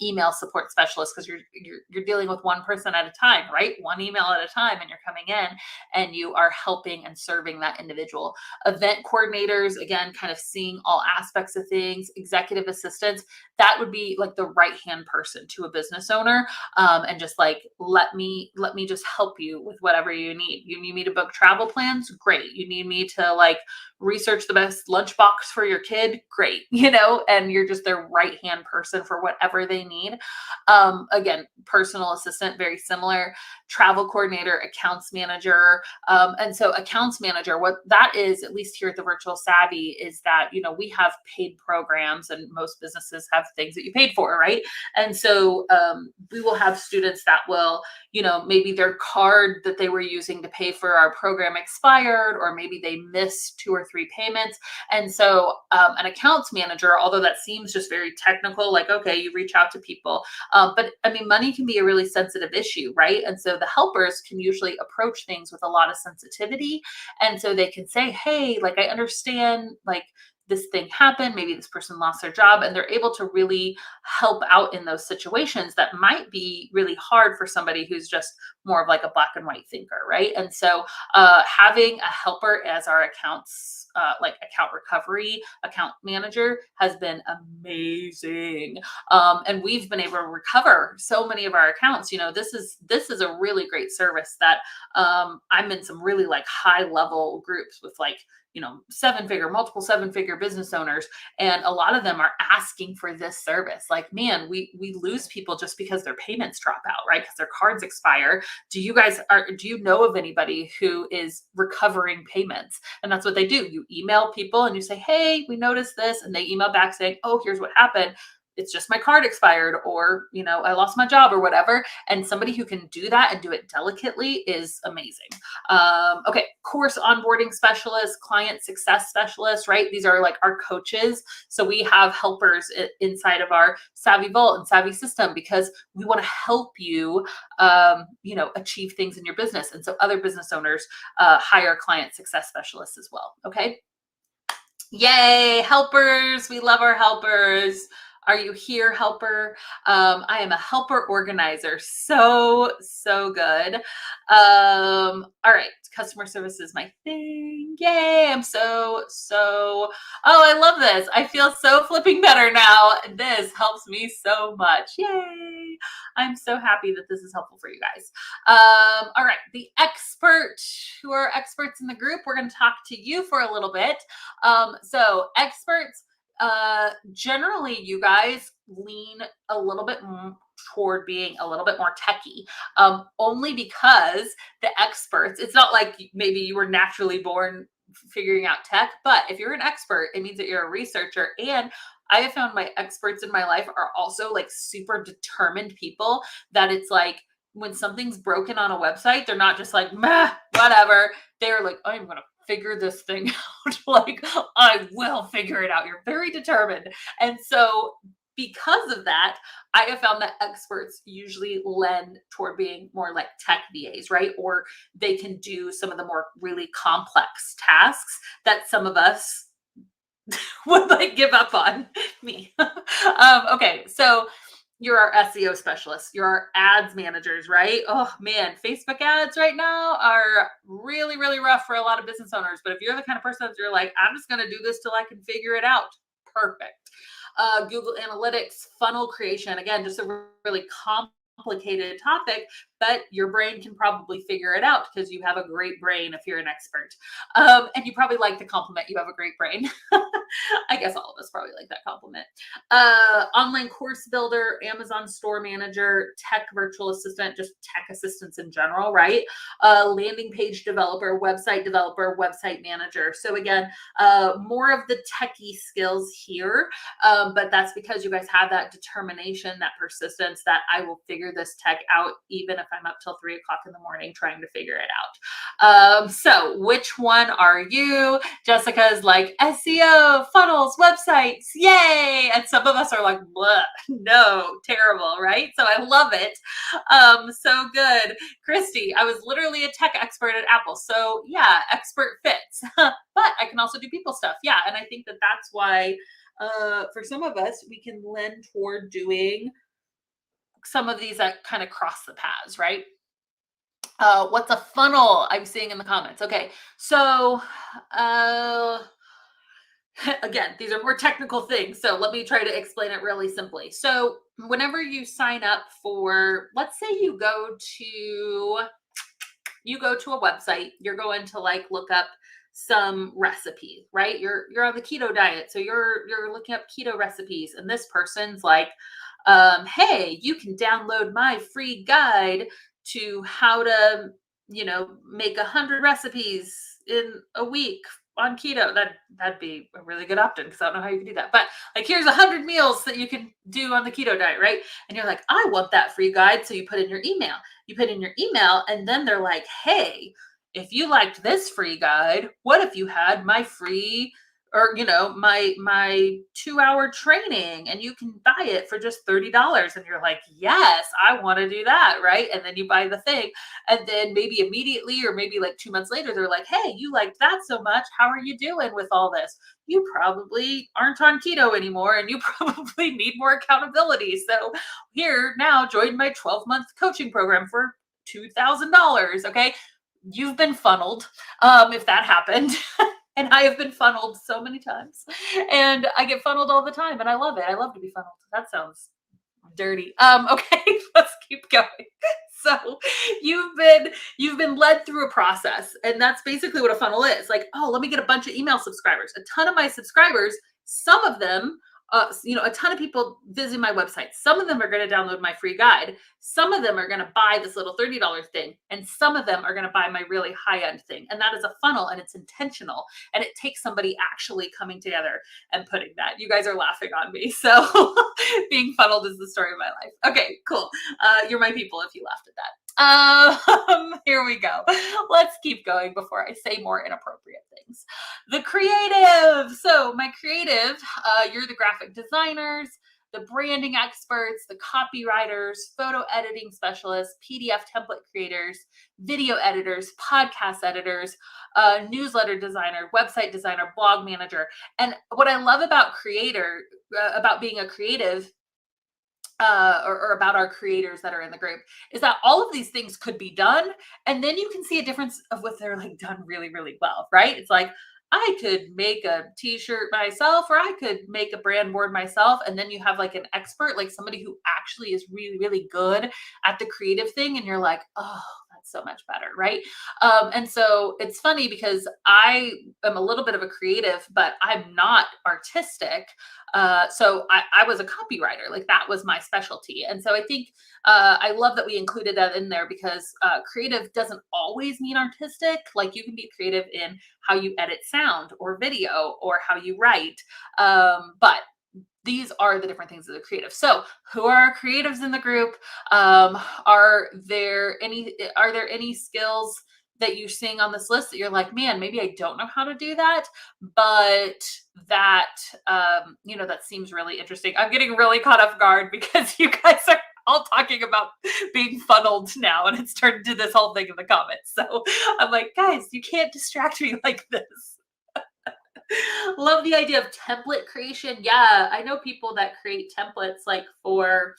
[SPEAKER 1] email support specialists, because you're dealing with one person at a time, right? One email at a time, and you're coming in and you are helping and serving that individual. Event coordinators, again, kind of seeing all aspects of things. Executive assistants, that would be like the right hand person to a business owner, and just like, let me just help you with whatever you need. You need me to book travel plans? Great. You need me to like research the best lunchbox for your kid? Great. And you're just their right hand person for whatever they need. Again, personal assistant, very similar. Travel coordinator, accounts manager. And so accounts manager, what that is, at least here at the Virtual Savvy, is that, we have paid programs, and most businesses have things that you paid for, right? And so we will have students that will, maybe their card that they were using to pay for our program expired, or maybe they missed 2 or 3 payments. And so an accounts manager, although that seems just very technical, like, okay, you reach out to people, but I mean, money can be a really sensitive issue, right? And so the helpers can usually approach things with a lot of sensitivity. And so they can say, hey, like, I understand, like, this thing happened, maybe this person lost their job, and they're able to really help out in those situations that might be really hard for somebody who's just more of like a black and white thinker, right? And so having a helper as our accounts, like account recovery, account manager, has been amazing. And we've been able to recover so many of our accounts. This is a really great service that I'm in some really like high level groups with like, multiple 7-figure business owners. And a lot of them are asking for this service. Like, man, we lose people just because their payments drop out, right? Because their cards expire. Do you know of anybody who is recovering payments? And that's what they do. You email people and you say, hey, we noticed this. And they email back saying, oh, here's what happened. It's just my card expired, or, I lost my job or whatever. And somebody who can do that and do it delicately is amazing. Okay. Course onboarding specialists, client success specialists, right? These are like our coaches. So we have helpers inside of our SavvyVault and Savvy system, because we want to help you, achieve things in your business. And so other business owners hire client success specialists as well. Okay. Yay, helpers. We love our helpers. Are you here, helper? I am a helper organizer. So good. All right. Customer service is my thing. Yay. I'm so, oh, I love this. I feel so flipping better now. This helps me so much. Yay. I'm so happy that this is helpful for you guys. All right. The expert, who are experts in the group, we're going to talk to you for a little bit. So experts, generally you guys lean a little bit toward being a little bit more techie, only because the experts, it's not like maybe you were naturally born figuring out tech, but if you're an expert, it means that you're a researcher. And I have found my experts in my life are also like super determined people, that it's like, when something's broken on a website, they're not just like, meh, whatever. They're like, I'm going to figure this thing out. Like, I will figure it out. You're very determined. And so because of that, I have found that experts usually lend toward being more like tech VAs, right? Or they can do some of the more really complex tasks that some of us would like give up on. Me. Okay. So you're our SEO specialists, you're our ads managers, right? Oh man, Facebook ads right now are really, really rough for a lot of business owners. But if you're the kind of person that you're like, I'm just going to do this till I can figure it out. Perfect. Google Analytics, funnel creation, again, just a really complicated topic, but your brain can probably figure it out because you have a great brain if you're an expert. And you probably like the compliment, you have a great brain. I guess all of us probably like that compliment. Online course builder, Amazon store manager, tech virtual assistant, just tech assistants in general, right? Landing page developer, website manager. So again, more of the techie skills here, but that's because you guys have that determination, that persistence, that I will figure this tech out even if if I'm up till 3 o'clock in the morning trying to figure it out. So which one are you? Jessica's like SEO, funnels, websites, yay. And some of us are like, blah, no, terrible, right? So I love it. So good. Christy, I was literally a tech expert at Apple. So yeah, expert fits, but I can also do people stuff. Yeah. And I think that that's why, for some of us, we can lend toward doing some of these that kind of cross the paths, right? What's a funnel? I'm seeing in the comments. Okay. So, again, these are more technical things. So let me try to explain it really simply. So whenever you sign up for, let's say you go to a website, you're going to like look up some recipe, right? You're on the keto diet. So you're looking up keto recipes, and this person's like, hey, you can download my free guide to how to, make 100 recipes in a week on keto. That'd be a really good opt-in, because I don't know how you can do that. But like, here's 100 meals that you can do on the keto diet, right? And you're like, I want that free guide. So you put in your email. And then they're like, hey, if you liked this free guide, what if you had my free, or my 2-hour training, and you can buy it for just $30? And you're like, yes, I want to do that, right? And then you buy the thing, and then maybe immediately, or maybe like 2 months later, they're like, hey, you liked that so much, how are you doing with all this? You probably aren't on keto anymore, and you probably need more accountability. So here, now join my 12-month coaching program for $2,000. Okay, you've been funneled, if that happened. And I have been funneled so many times, and I get funneled all the time, and I love it. I love to be funneled. That sounds dirty. Okay, let's keep going. So you've been led through a process, and that's basically what a funnel is. Like, oh, let me get a bunch of email subscribers. A ton of my subscribers, some of them, a ton of people visit my website. Some of them are going to download my free guide. Some of them are going to buy this little $30 thing, and some of them are going to buy my really high-end thing. And that is a funnel, and it's intentional, and it takes somebody actually coming together and putting that. You guys are laughing on me. So being funneled is the story of my life. Okay, cool. You're my people if you laughed at that. Here we go. Let's keep going before I say more inappropriate things. The creative. So my creative, you're the graphic designers, the branding experts, the copywriters, photo editing specialists, PDF template creators, video editors, podcast editors, newsletter designer, website designer, blog manager. And what I love about about being a creative, or about our creators that are in the group, is that all of these things could be done, and then you can see a difference of what they're like done really, really well, right? It's like, I could make a t-shirt myself, or I could make a brand board myself. And then you have like an expert, like somebody who actually is really, really good at the creative thing. And you're like, oh, that's so much better, right? And so it's funny because I am a little bit of a creative, but I'm not artistic. So I was a copywriter, like that was my specialty. And so I think I love that we included that in there, because creative doesn't always mean artistic. Like, you can be creative in how you edit sound or video, or how you write. But these are the different things that are creative. So who are our creatives in the group? Are there any skills that you're seeing on this list that you're like, man, maybe I don't know how to do that, but that, that seems really interesting. I'm getting really caught off guard because you guys are all talking about being funneled now, and it's turned into this whole thing in the comments. So I'm like, guys, you can't distract me like this. Love the idea of template creation. Yeah, I know people that create templates, like for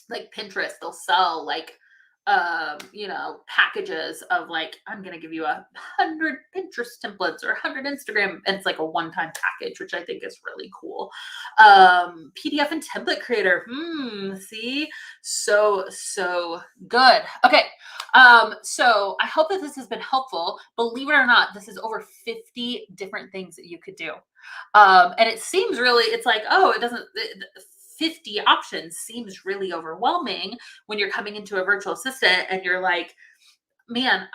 [SPEAKER 1] like Pinterest. They'll sell like packages of like, I'm going to give you 100 Pinterest templates or 100 Instagram. And it's like a one-time package, which I think is really cool. PDF and template creator. See, so good. Okay. So I hope that this has been helpful. Believe it or not, this is over 50 different things that you could do. And it seems really, it's like, oh, 50 options seems really overwhelming when you're coming into a virtual assistant and you're like, man,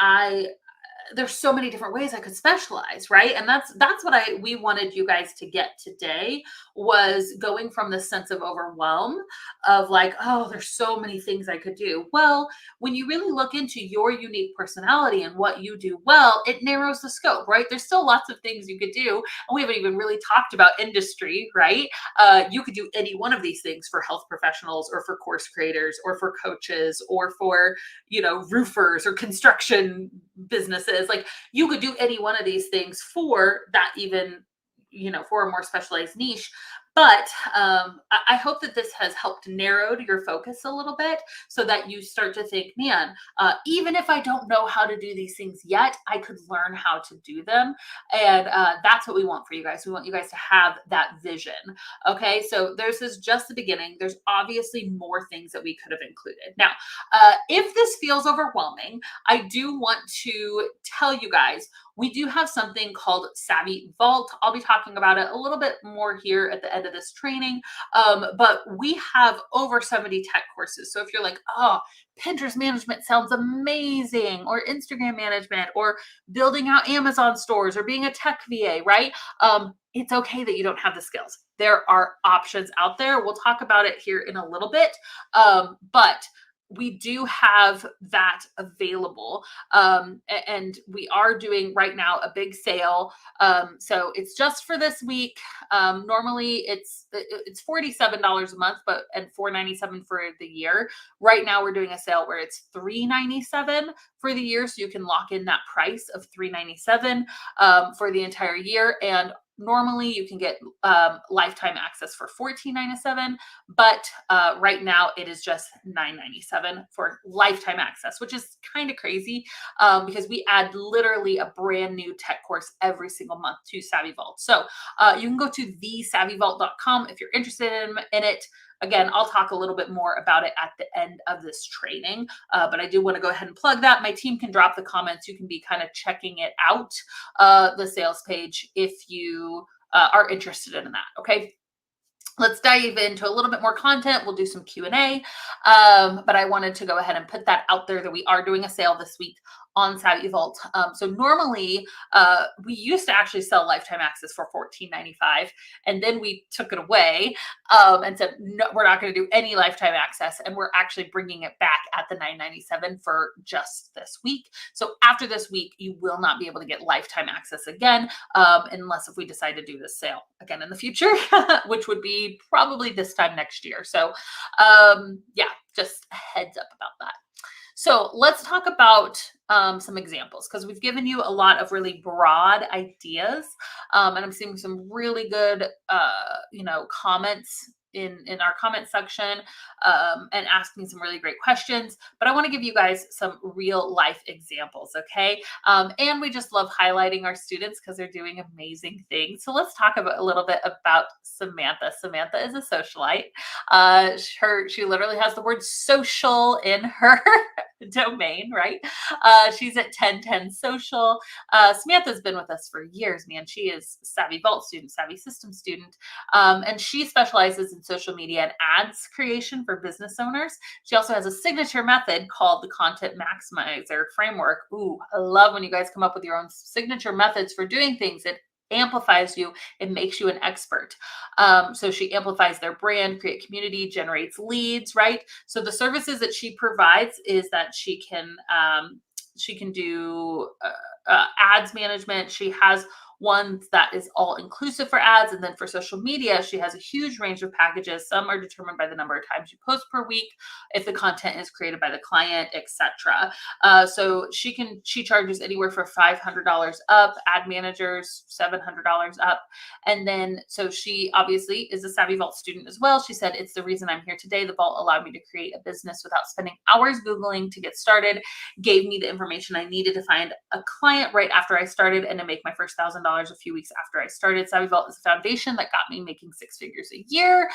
[SPEAKER 1] there's so many different ways I could specialize, right? And that's what we wanted you guys to get today, was going from the sense of overwhelm of like, oh, there's so many things I could do. Well, when you really look into your unique personality and what you do well, it narrows the scope, right? There's still lots of things you could do. And we haven't even really talked about industry, right? You could do any one of these things for health professionals or for course creators or for coaches or for, roofers or construction businesses. Like, you could do any one of these things for that, even, for a more specialized niche. But I hope that this has helped narrow your focus a little bit, so that you start to think, man, even if I don't know how to do these things yet, I could learn how to do them. And that's what we want for you guys. We want you guys to have that vision. Okay, so this is just the beginning. There's obviously more things that we could have included. Now, if this feels overwhelming, I do want to tell you guys, we do have something called SavvyVault. I'll be talking about it a little bit more here at the end of this training. But we have over 70 tech courses. So if you're like, oh, Pinterest management sounds amazing, or Instagram management, or building out Amazon stores, or being a tech VA, right? It's okay that you don't have the skills. There are options out there. We'll talk about it here in a little bit. But we do have that available. And we are doing right now a big sale. So it's just for this week. Normally it's $47 a month, and $497 for the year. Right now we're doing a sale where it's $397 for the year. So you can lock in that price of $397 for the entire year. And normally you can get lifetime access for $14.97, but right now it is just $9.97 for lifetime access, which is kind of crazy because we add literally a brand new tech course every single month to SavvyVault. So you can go to thesavvyvault.com if you're interested in it. Again, I'll talk a little bit more about it at the end of this training, but I do want to go ahead and plug that. My team can drop the comments. You can be kind of checking it out, the sales page, if you are interested in that. Okay. Let's dive into a little bit more content. We'll do some Q&A, but I wanted to go ahead and put that out there that we are doing a sale this week on SavvyVault. So normally we used to actually sell lifetime access for $14.95, and then we took it away and said, no, we're not going to do any lifetime access, and we're actually bringing it back at the $9.97 for just this week. So after this week, you will not be able to get lifetime access again, unless if we decide to do this sale again in the future, which would be probably this time next year. So yeah, just a heads up about that. So let's talk about some examples, because we've given you a lot of really broad ideas, and I'm seeing some really good, comments in our comment section, and asking some really great questions. But I want to give you guys some real life examples, okay? And we just love highlighting our students because they're doing amazing things. So let's talk a little bit about Samantha. Samantha is a socialite. She literally has the word social in her domain, right? She's at 1010 Social. Samantha's been with us for years, man. She is SavvyVault student, Savvy System student, and she specializes in social media and ads creation for business owners. She also has a signature method called the Content Maximizer Framework. Ooh, I love when you guys come up with your own signature methods for doing things. It amplifies you. It makes you an expert. So she amplifies their brand, create community, generates leads, right? So the services that she provides is that she can do ads management. She has one that is all inclusive for ads. And then for social media, she has a huge range of packages. Some are determined by the number of times you post per week, if the content is created by the client, etc. So she charges anywhere from $500 up, ad managers $700 up. And then, so she obviously is a SavvyVault student as well. She said, it's the reason I'm here today. The vault allowed me to create a business without spending hours Googling to get started, gave me the information I needed to find a client right after I started, and to make my first $1,000 a few weeks after I started. SavvyVault is a foundation that got me making 6 figures a year.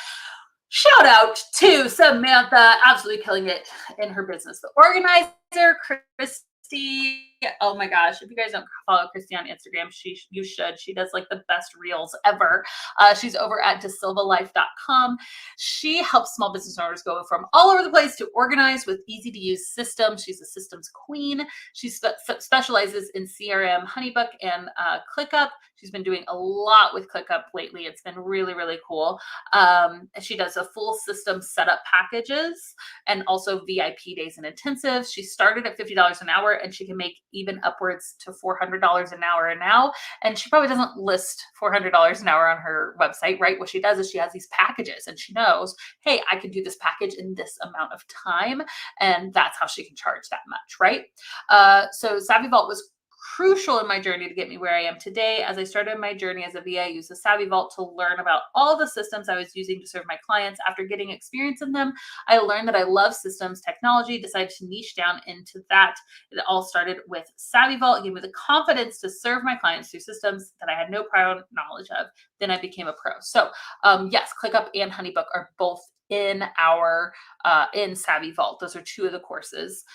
[SPEAKER 1] Shout out to Samantha, absolutely killing it in her business. The organizer, Kristen, Christy. Oh my gosh, if you guys don't follow Christy on Instagram, you should. She does like the best reels ever. She's over at DaSilvaLife.com. She helps small business owners go from all over the place to organized with easy to use systems. She's a systems queen. She specializes in CRM, Honeybook, and ClickUp. She's been doing a lot with ClickUp lately. It's been really, really cool. She does a full system setup packages and also VIP days and intensives. She started at $50 an hour and she can make even upwards to $400 an hour now. And she probably doesn't list $400 an hour on her website, right? What she does is she has these packages and she knows, hey, I can do this package in this amount of time. And that's how she can charge that much, right? So SavvyVault was crucial in my journey to get me where I am today. As I started my journey as a VA, I used the SavvyVault to learn about all the systems I was using to serve my clients. After getting experience in them, I learned that I love systems technology, decided to niche down into that. It all started with SavvyVault. It gave me the confidence to serve my clients through systems that I had no prior knowledge of. Then I became a pro. So yes, ClickUp and Honeybook are both in our in SavvyVault. Those are two of the courses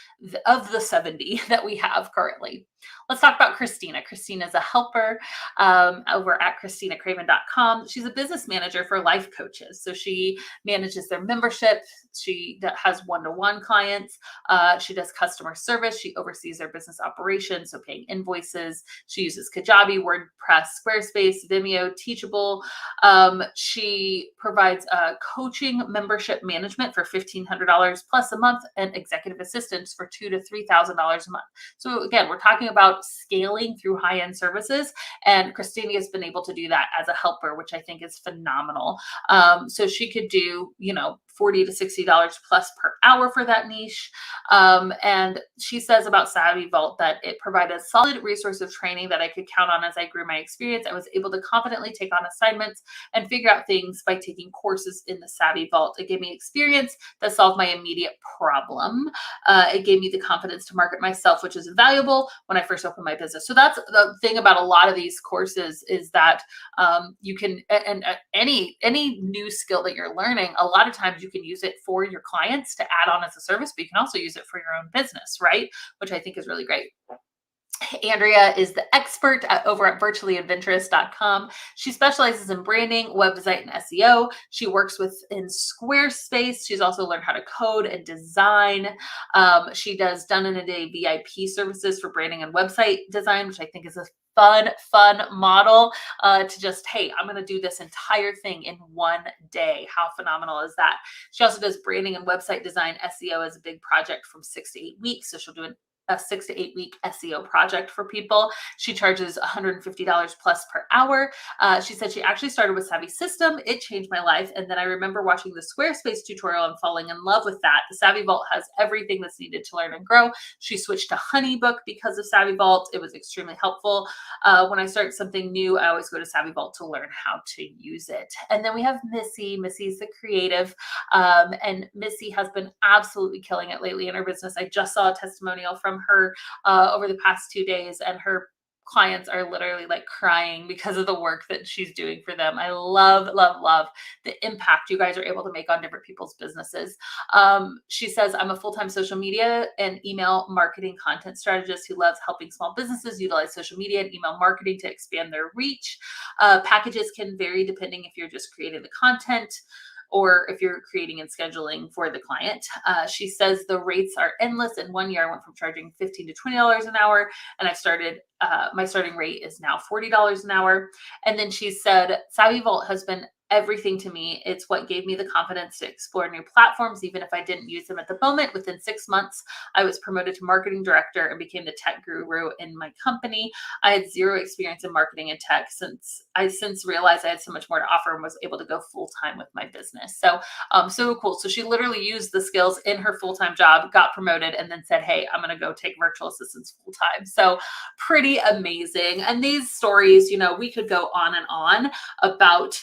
[SPEAKER 1] of the 70 that we have currently. Let's talk about Christina. Christina is a helper over at ChristinaCraven.com. She's a business manager for life coaches. So she manages their membership. She has one-to-one clients. She does customer service. She oversees their business operations, so paying invoices. She uses Kajabi, WordPress, Squarespace, Vimeo, Teachable. She provides coaching membership management for $1,500 plus a month and executive assistance for $2,000 to $3,000 a month. So again, we're talking about scaling through high-end services, and Christina has been able to do that as a helper, which I think is phenomenal. So she could do, $40 to $60 plus per hour for that niche. And she says about SavvyVault that it provided a solid resource of training that I could count on as I grew my experience. I was able to confidently take on assignments and figure out things by taking courses in the SavvyVault. It gave me experience that solved my immediate problem. It gave me the confidence to market myself, which is valuable when I first opened my business. So that's the thing about a lot of these courses is that you can, and any new skill that you're learning, a lot of times you can use it for your clients to add on as a service, but you can also use it for your own business, right? Which I think is really great. Andrea is the expert over at virtuallyadventurous.com. She specializes in branding, web design, and SEO. She works within Squarespace. She's also learned how to code and design. She does done in a day VIP services for branding and website design, which I think is a fun model to just, hey, I'm going to do this entire thing in one day. How phenomenal is that? She also does branding and website design. SEO is a big project from 6 to 8 weeks. So she'll do a 6 to 8 week SEO project for people. She charges $150 plus per hour. She said she actually started with Savvy System. It changed my life. And then I remember watching the Squarespace tutorial and falling in love with that. The SavvyVault has everything that's needed to learn and grow. She switched to Honeybook because of SavvyVault. It was extremely helpful. When I start something new, I always go to SavvyVault to learn how to use it. And then we have Missy. Missy's the creative. And Missy has been absolutely killing it lately in her business. I just saw a testimonial from her over the past 2 days, and her clients are literally like crying because of the work that she's doing for them. I love the impact you guys are able to make on different people's businesses. She says, I'm a full-time social media and email marketing content strategist who loves helping small businesses utilize social media and email marketing to expand their reach. Packages can vary depending if you're just creating the content or if you're creating and scheduling for the client. She says the rates are endless. In 1 year, I went from charging $15 to $20 an hour, and I started, my starting rate is now $40 an hour. And then she said, SavvyVault has been everything to me. It's what gave me the confidence to explore new platforms, even if I didn't use them at the moment. Within 6 months, I was promoted to marketing director and became the tech guru in my company. I had zero experience in marketing and tech since realized I had so much more to offer and was able to go full time with my business. So, so cool. So she literally used the skills in her full-time job, got promoted, and then said, hey, I'm going to go take virtual assistants full time. So pretty amazing. And these stories, we could go on and on about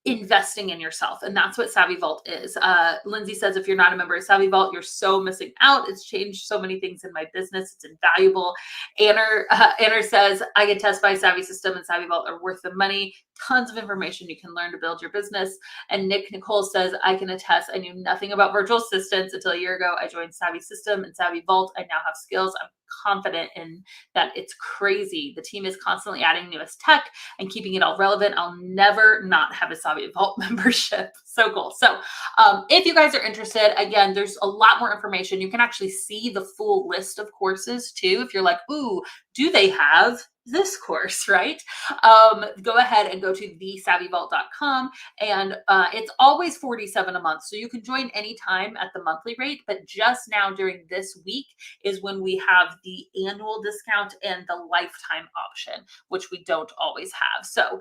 [SPEAKER 1] investing in yourself. And that's what SavvyVault is. Lindsay says, if you're not a member of SavvyVault, you're so missing out. It's changed so many things in my business. It's invaluable. Anner says, I can test by Savvy System and SavvyVault are worth the money. Tons of information you can learn to build your business. And Nicole says, I can attest. I knew nothing about virtual assistants until a year ago. I joined Savvy System and SavvyVault. I now have skills I'm confident in that it's crazy. The team is constantly adding newest tech and keeping it all relevant. I'll never not have a SavvyVault membership. So cool. So if you guys are interested, again, there's a lot more information. You can actually see the full list of courses too. If you're like, ooh, do they have this course, right? Go ahead and go to thesavvyvault.com, and it's always $47 a month. So you can join anytime at the monthly rate, but just now during this week is when we have the annual discount and the lifetime option, which we don't always have. So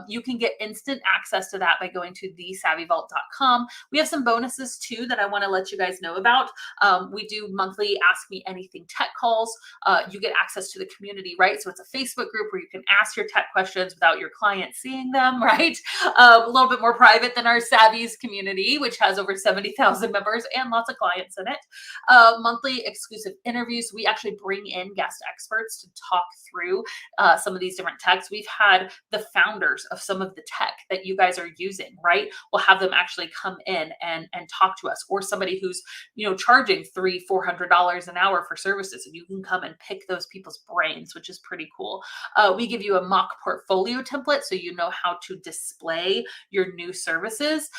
[SPEAKER 1] you can get instant access to that by going to thesavvyvault.com. We have some bonuses too that I want to let you guys know about. We do monthly Ask Me Anything tech calls. You get access to the community, right? So it's a Facebook group where you can ask your tech questions without your client seeing them, right? A little bit more private than our Savvy's community, which has over 70,000 members and lots of clients in it. Monthly exclusive interviews. We actually bring in guest experts to talk through some of these different techs. We've had the founders of some of the tech that you guys are using, right? We'll have them actually come in and talk to us, or somebody who's, charging $300-$400 an hour for services, and you can come and pick those people's brains, which is pretty cool. We give you a mock portfolio template so you know how to display your new services.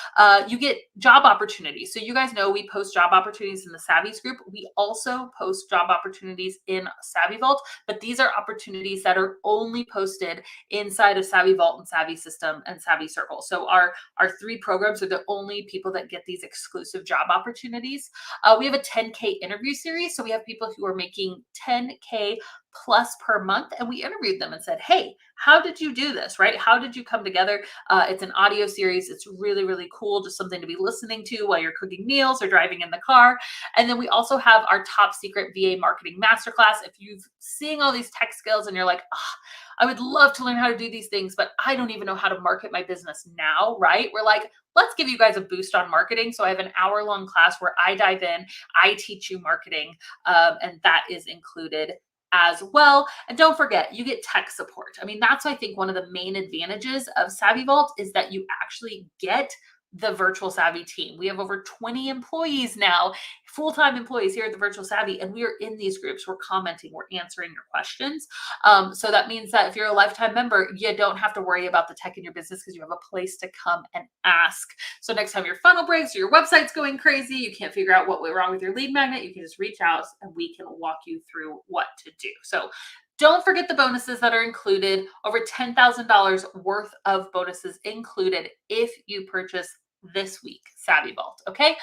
[SPEAKER 1] You get job opportunities. So you guys know we post job opportunities in the Savvy's group. We also post job opportunities in SavvyVault, but these are opportunities that are only posted inside of SavvyVault and Savvy System and Savvy Circle. So our 3 programs are the only people that get these exclusive job opportunities. We have a 10K interview series. So we have people who are making 10K plus per month, and we interviewed them and said, hey, how did you do this, right? How did you come together? It's an audio series. It's really, really cool. Just something to be listening to while you're cooking meals or driving in the car. And then we also have our top secret VA marketing masterclass. If you've seen all these tech skills and you're like, I would love to learn how to do these things, but I don't even know how to market my business now, right? We're like, let's give you guys a boost on marketing. So I have an hour-long class where I dive in, I teach you marketing, and that is included as well. And don't forget, you get tech support. I mean, that's, I think, one of the main advantages of SavvyVault is that you actually get the Virtual Savvy team. We have over 20 employees now, full-time employees here at the Virtual Savvy, and we are in these groups. We're commenting, we're answering your questions. So that means that if you're a lifetime member, you don't have to worry about the tech in your business because you have a place to come and ask. So next time your funnel breaks or your website's going crazy, you can't figure out what went wrong with your lead magnet, you can just reach out and we can walk you through what to do. So don't forget the bonuses that are included, over $10,000 worth of bonuses included if you purchase this week, SavvyVault. Okay.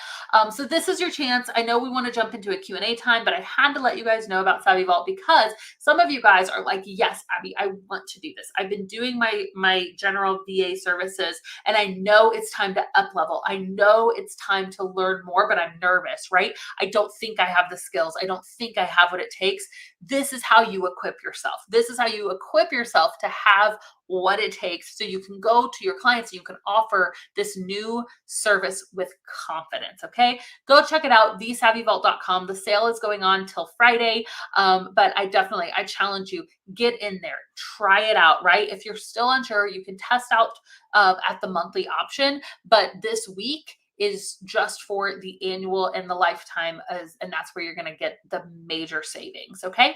[SPEAKER 1] So this is your chance. I know we want to jump into a Q&A time, but I had to let you guys know about SavvyVault because some of you guys are like, yes, Abby, I want to do this. I've been doing my general VA services and I know it's time to up level. I know it's time to learn more, but I'm nervous, right? I don't think I have the skills. I don't think I have what it takes. This is how you equip yourself. This is how you equip yourself to have what it takes so you can go to your clients and you can offer this new service with confidence. Okay, go check it out, thesavvyvault.com. The sale is going on till Friday, but I challenge you, get in there, try it out, right? If you're still unsure, you can test out at the monthly option, but this week is just for the annual and the lifetime, and that's where you're going to get the major savings. Okay.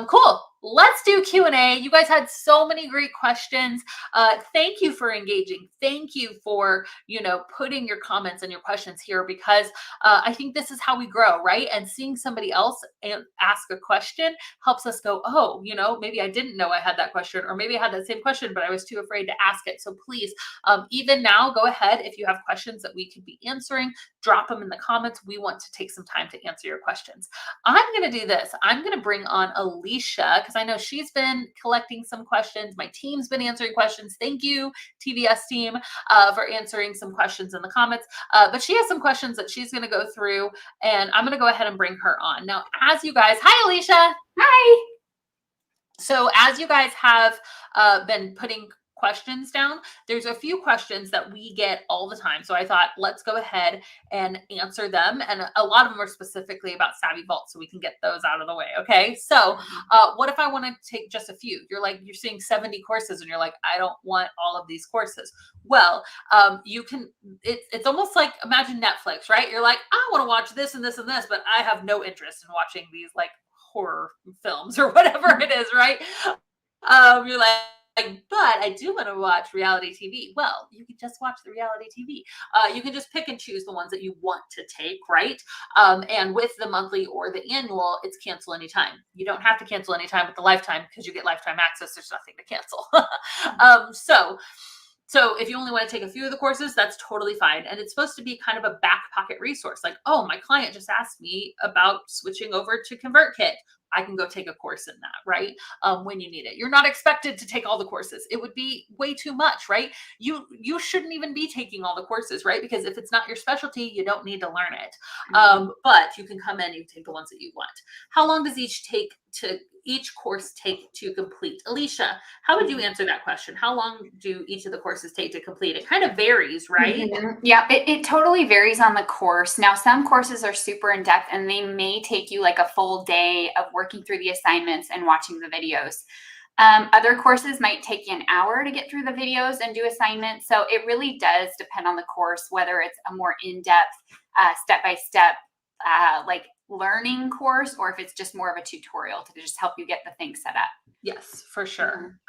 [SPEAKER 1] Cool. Let's do Q&A. You guys had so many great questions. Thank you for engaging. Thank you for, putting your comments and your questions here because I think this is how we grow, right? And seeing somebody else ask a question helps us go, oh, maybe I didn't know I had that question, or maybe I had that same question, but I was too afraid to ask it. So please, even now, go ahead. If you have questions that we could be answering, drop them in the comments. We want to take some time to answer your questions. I'm going to do this. I'm going to bring on Alicia because I know she's been collecting some questions. My team's been answering questions. Thank you, TVS team, for answering some questions in the comments. But she has some questions that she's going to go through, and I'm going to go ahead and bring her on. Now, as you guys, hi, Alicia.
[SPEAKER 2] Hi.
[SPEAKER 1] So as you guys have been putting questions down, there's a few questions that we get all the time. So I thought, let's go ahead and answer them. And a lot of them are specifically about SavvyVault, so we can get those out of the way. Okay. So what if I want to take just a few? You're seeing 70 courses and you're like, I don't want all of these courses. Well, you can, it's almost like, imagine Netflix, right? You're like, I want to watch this and this and this, but I have no interest in watching these like horror films or whatever it is, right? You're but I do want to watch reality TV. Well, you can just watch the reality TV. You can just pick and choose the ones that you want to take, right? And with the monthly or the annual, it's cancel anytime. You don't have to cancel anytime with the lifetime because you get lifetime access. There's nothing to cancel. So if you only want to take a few of the courses, that's totally fine. And it's supposed to be kind of a back pocket resource. Like, oh, my client just asked me about switching over to ConvertKit. I can go take a course in that, right? When you need it. You're not expected to take all the courses. It would be way too much, right? You shouldn't even be taking all the courses, right? Because if it's not your specialty, you don't need to learn it. But you can come in and you take the ones that you want. How long does each course take to complete? Alicia, how would you answer that question? How long do each of the courses take to complete? It kind of varies, right?
[SPEAKER 2] Yeah, it totally varies on the course. Now, some courses are super in depth and they may take you like a full day of working through the assignments and watching the videos. Other courses might take you an hour to get through the videos and do assignments. So it really does depend on the course, whether it's a more in-depth, step-by-step, like learning course, or if it's just more of a tutorial to just help you get the thing set up.
[SPEAKER 1] Yes, for sure.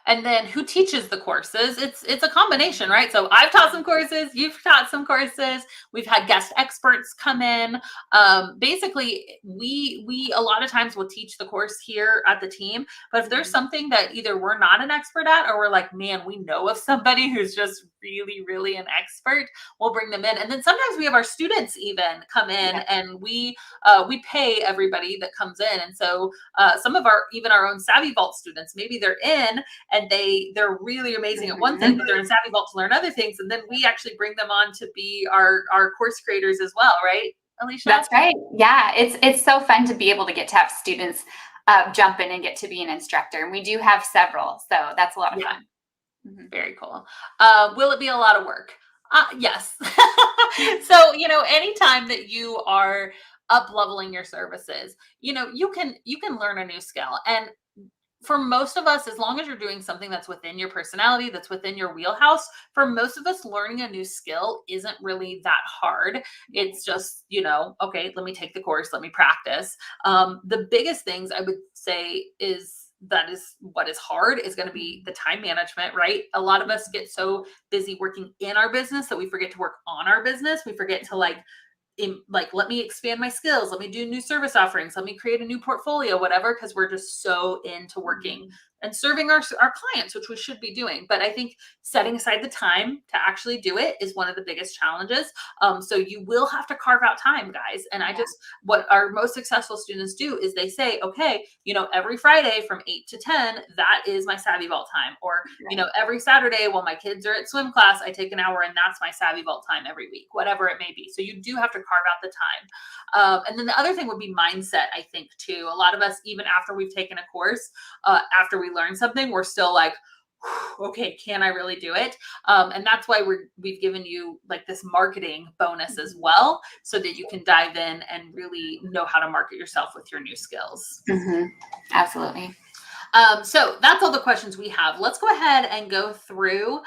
[SPEAKER 1] And then who teaches the courses? It's a combination, right? So I've taught some courses, you've taught some courses, we've had guest experts come in. Basically, we a lot of times will teach the course here at the team, but if there's something that either we're not an expert at or we're like, man, we know of somebody who's just really, really an expert, we'll bring them in. And then sometimes we have our students even come in and we pay everybody that comes in. And so some of even our own SavvyVault students, maybe they're in and they're really amazing at one thing, but they're in SavvyVault to learn other things. And then we actually bring them on to be our course creators as well, right, Alicia?
[SPEAKER 2] That's right. Yeah, it's so fun to be able to get to have students jump in and get to be an instructor. And we do have several, so that's a lot of fun.
[SPEAKER 1] Very cool. Will it be a lot of work? Yes. So, anytime that you are up leveling your services, you can learn a new skill. And for most of us, as long as you're doing something that's within your personality, that's within your wheelhouse, for most of us, learning a new skill isn't really that hard. It's just, okay, let me take the course, let me practice. The biggest things I would say is what is hard is going to be the time management, right? A lot of us get so busy working in our business that we forget to work on our business. We forget to let me expand my skills. Let me do new service offerings. Let me create a new portfolio, whatever, because we're just so into working and serving our clients, which we should be doing. But I think setting aside the time to actually do it is one of the biggest challenges. So you will have to carve out time, guys. And what our most successful students do is they say, okay, every Friday from 8 to 10, that is my SavvyVault time. Or, every Saturday while my kids are at swim class, I take an hour and that's my SavvyVault time every week, whatever it may be. So you do have to carve out the time. And then the other thing would be mindset, I think, too. A lot of us, even after we've taken a course, after we learn something, we're still like, okay, can I really do it? And that's why we've given you like this marketing bonus as well, so that you can dive in and really know how to market yourself with your new skills.
[SPEAKER 2] Absolutely.
[SPEAKER 1] So that's all the questions we have. Let's go ahead and go through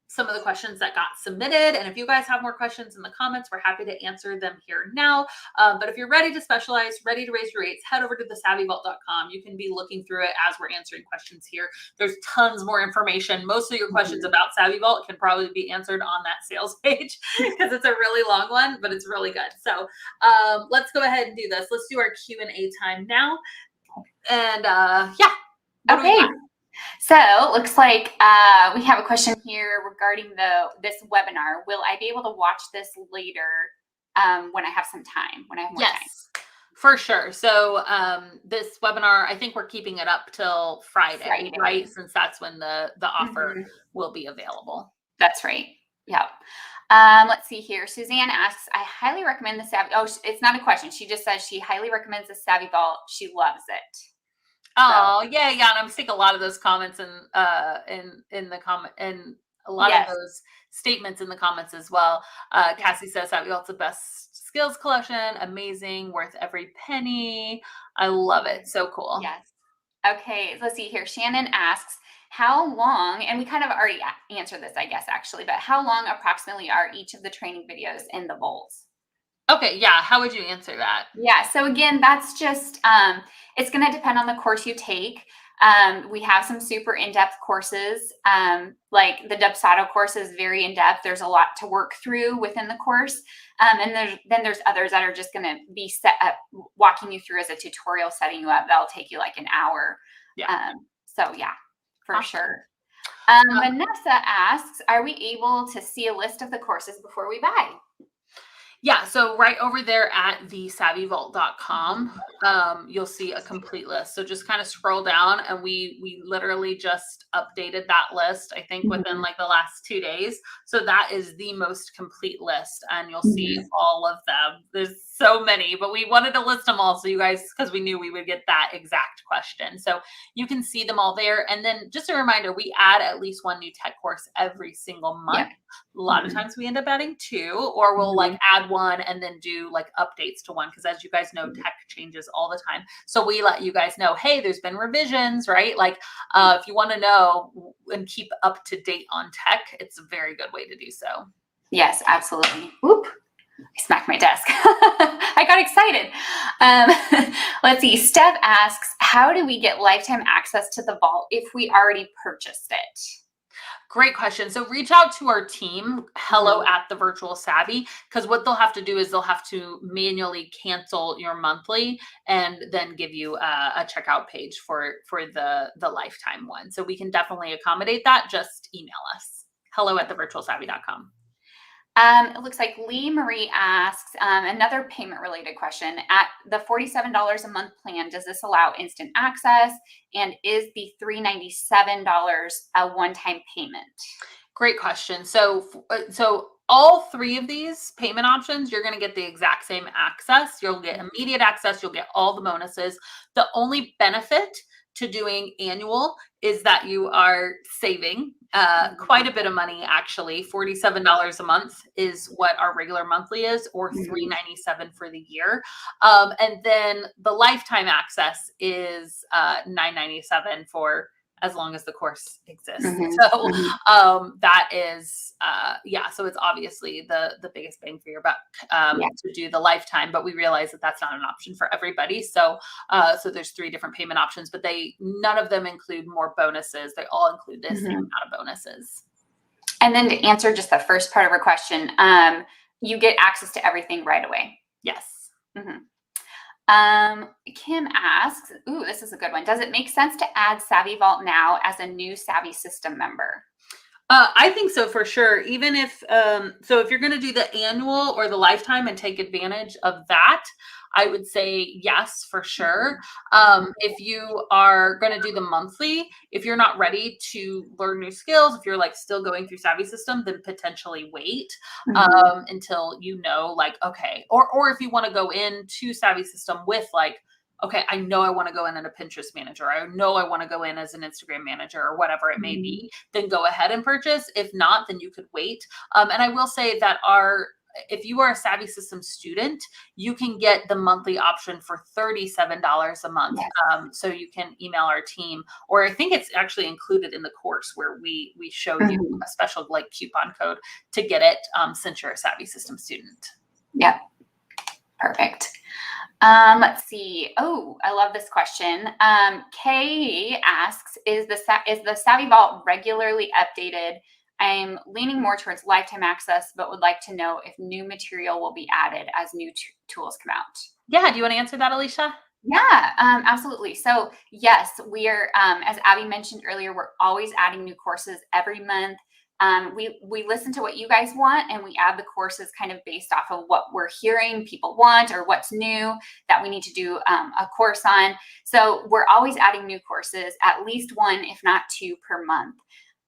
[SPEAKER 1] some of the questions that got submitted. And if you guys have more questions in the comments, we're happy to answer them here now. But if you're ready to specialize, ready to raise your rates, head over to the SavvyVault.com. You can be looking through it as we're answering questions here. There's tons more information. Most of your questions about SavvyVault can probably be answered on that sales page because it's a really long one, but it's really good. So let's go ahead and do this. Let's do our Q&A time now. And
[SPEAKER 2] okay. So it looks like we have a question here regarding this webinar. Will I be able to watch this later when I have some time, when I have more time?
[SPEAKER 1] Yes, for sure. So this webinar, I think we're keeping it up till Friday, right? Since that's when the offer will be available.
[SPEAKER 2] That's right. Yeah. Let's see here. Suzanne asks, I highly recommend the Savvy. Oh, it's not a question. She just says she highly recommends the SavvyVault. She loves it.
[SPEAKER 1] Oh, yeah. And I'm seeing a lot of those comments in the comment, and a lot of those statements in the comments as well. Cassie says SavvyVault's the best skills collection. Amazing, worth every penny. I love it. So cool.
[SPEAKER 2] Yes. Okay. Let's see here. Shannon asks, how long, and we kind of already answered this, I guess, actually, but how long approximately are each of the training videos in the vaults?
[SPEAKER 1] Okay, yeah. How would you answer that?
[SPEAKER 2] Yeah, so again, that's just it's going to depend on the course you take. We have some super in-depth courses, like the Dubsado course is very in-depth. There's a lot to work through within the course, and there's others that are just going to be set up, walking you through as a tutorial, setting you up. That'll take you like an hour.
[SPEAKER 1] Yeah.
[SPEAKER 2] So yeah, for
[SPEAKER 1] Awesome.
[SPEAKER 2] sure. Vanessa asks, are we able to see a list of the courses before we buy?
[SPEAKER 1] Yeah, so right over there at the SavvyVault.com, you'll see a complete list. So just kind of scroll down, and we literally just updated that list, I think within like the last 2 days. So that is the most complete list, and you'll see all of them. There's so many, but we wanted to list them all so you guys, because we knew we would get that exact question. So you can see them all there. And then just a reminder, we add at least one new tech course every single month. A lot of times we end up adding 2, or we'll like add 1 and then do like updates to 1. Because as you guys know, tech changes all the time. So we let you guys know, hey, there's been revisions, right? Like if you want to know and keep up to date on tech, it's a very good way to do so.
[SPEAKER 2] Yes, absolutely. Whoop. I smacked my desk. I got excited. Let's see. Steph asks, how do we get lifetime access to the vault if we already purchased it?
[SPEAKER 1] Great question. So reach out to our team, hello at the Virtual Savvy, because what they'll have to do is they'll have to manually cancel your monthly and then give you a checkout page for the lifetime one. So we can definitely accommodate that. Just email us, hello at thevirtualsavvy.com.
[SPEAKER 2] It looks like Lee Marie asks another payment related question. At the $47 a month plan, does this allow instant access? And is the $397 a one-time payment?
[SPEAKER 1] Great question. So all 3 of these payment options, you're going to get the exact same access. You'll get immediate access. You'll get all the bonuses. The only benefit to doing annual is that you are saving quite a bit of money, actually. $47 a month is what our regular monthly is, or $397 for the year. And then the lifetime access is $997 for as long as the course exists. So that is, so it's obviously the biggest bang for your buck to do the lifetime, but we realize that that's not an option for everybody. So there's 3 different payment options, but none of them include more bonuses. They all include the same amount of bonuses.
[SPEAKER 2] And then to answer just the first part of her question, you get access to everything right away.
[SPEAKER 1] Yes.
[SPEAKER 2] Kim asks, ooh, this is a good one. Does it make sense to add SavvyVault now as a new Savvy system member?
[SPEAKER 1] I think so, for sure. Even if, if you're going to do the annual or the lifetime and take advantage of that, I would say yes, for sure. If you are going to do the monthly, if you're not ready to learn new skills, if you're like still going through Savvy System, then potentially wait until you know, like, okay, or if you want to go into Savvy System with like, okay, I know I want to go in as a Pinterest manager. I know I want to go in as an Instagram manager, or whatever it may be, then go ahead and purchase. If not, then you could wait. And I will say that if you are a Savvy System student, you can get the monthly option for $37 a month. So you can email our team, or I think it's actually included in the course where we show you a special like coupon code to get it since you're a Savvy System student.
[SPEAKER 2] Yep. Perfect. Let's see. Oh, I love this question. Kay asks, is the SavvyVault regularly updated? I'm leaning more towards lifetime access, but would like to know if new material will be added as new tools come out.
[SPEAKER 1] Yeah. Do you want to answer that, Alicia?
[SPEAKER 2] Yeah, absolutely. So yes, we are, as Abby mentioned earlier, we're always adding new courses every month. We listen to what you guys want, and we add the courses kind of based off of what we're hearing people want, or what's new that we need to do a course on. So we're always adding new courses, at least 1, if not 2 per month.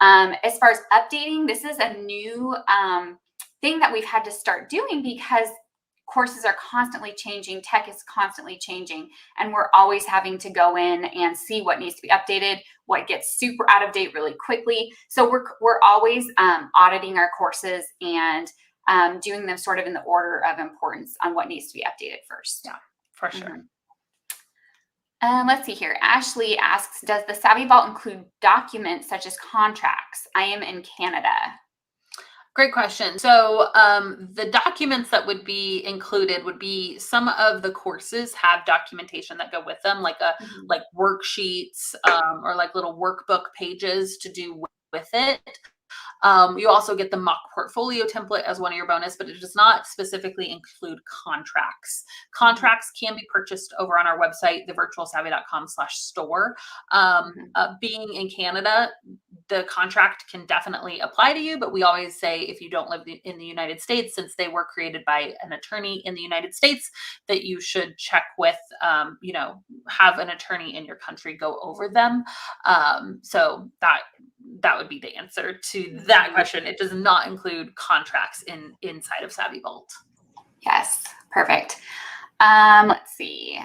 [SPEAKER 2] As far as updating, this is a new thing that we've had to start doing because courses are constantly changing, tech is constantly changing, and we're always having to go in and see what needs to be updated, what gets super out of date really quickly. So we're always auditing our courses and doing them sort of in the order of importance on what needs to be updated first.
[SPEAKER 1] Yeah, for sure.
[SPEAKER 2] Let's see here. Ashley asks, does the SavvyVault include documents such as contracts? I am in Canada.
[SPEAKER 1] Great question. So the documents that would be included would be some of the courses have documentation that go with them, like
[SPEAKER 2] Mhm.
[SPEAKER 1] like worksheets or like little workbook pages to do with it. You also get the mock portfolio template as one of your bonus, but it does not specifically include contracts.
[SPEAKER 2] Mhm.
[SPEAKER 1] Contracts can be purchased over on our website, thevirtualsavvy.com/store.
[SPEAKER 2] Mhm.
[SPEAKER 1] Being in Canada, the contract can definitely apply to you, but we always say if you don't live in the United States, since they were created by an attorney in the United States, that you should check with, have an attorney in your country go over them. So that would be the answer to that
[SPEAKER 2] Mhm.
[SPEAKER 1] question. It does not include contracts inside of SavvyVault.
[SPEAKER 2] Yes, perfect. Let's see.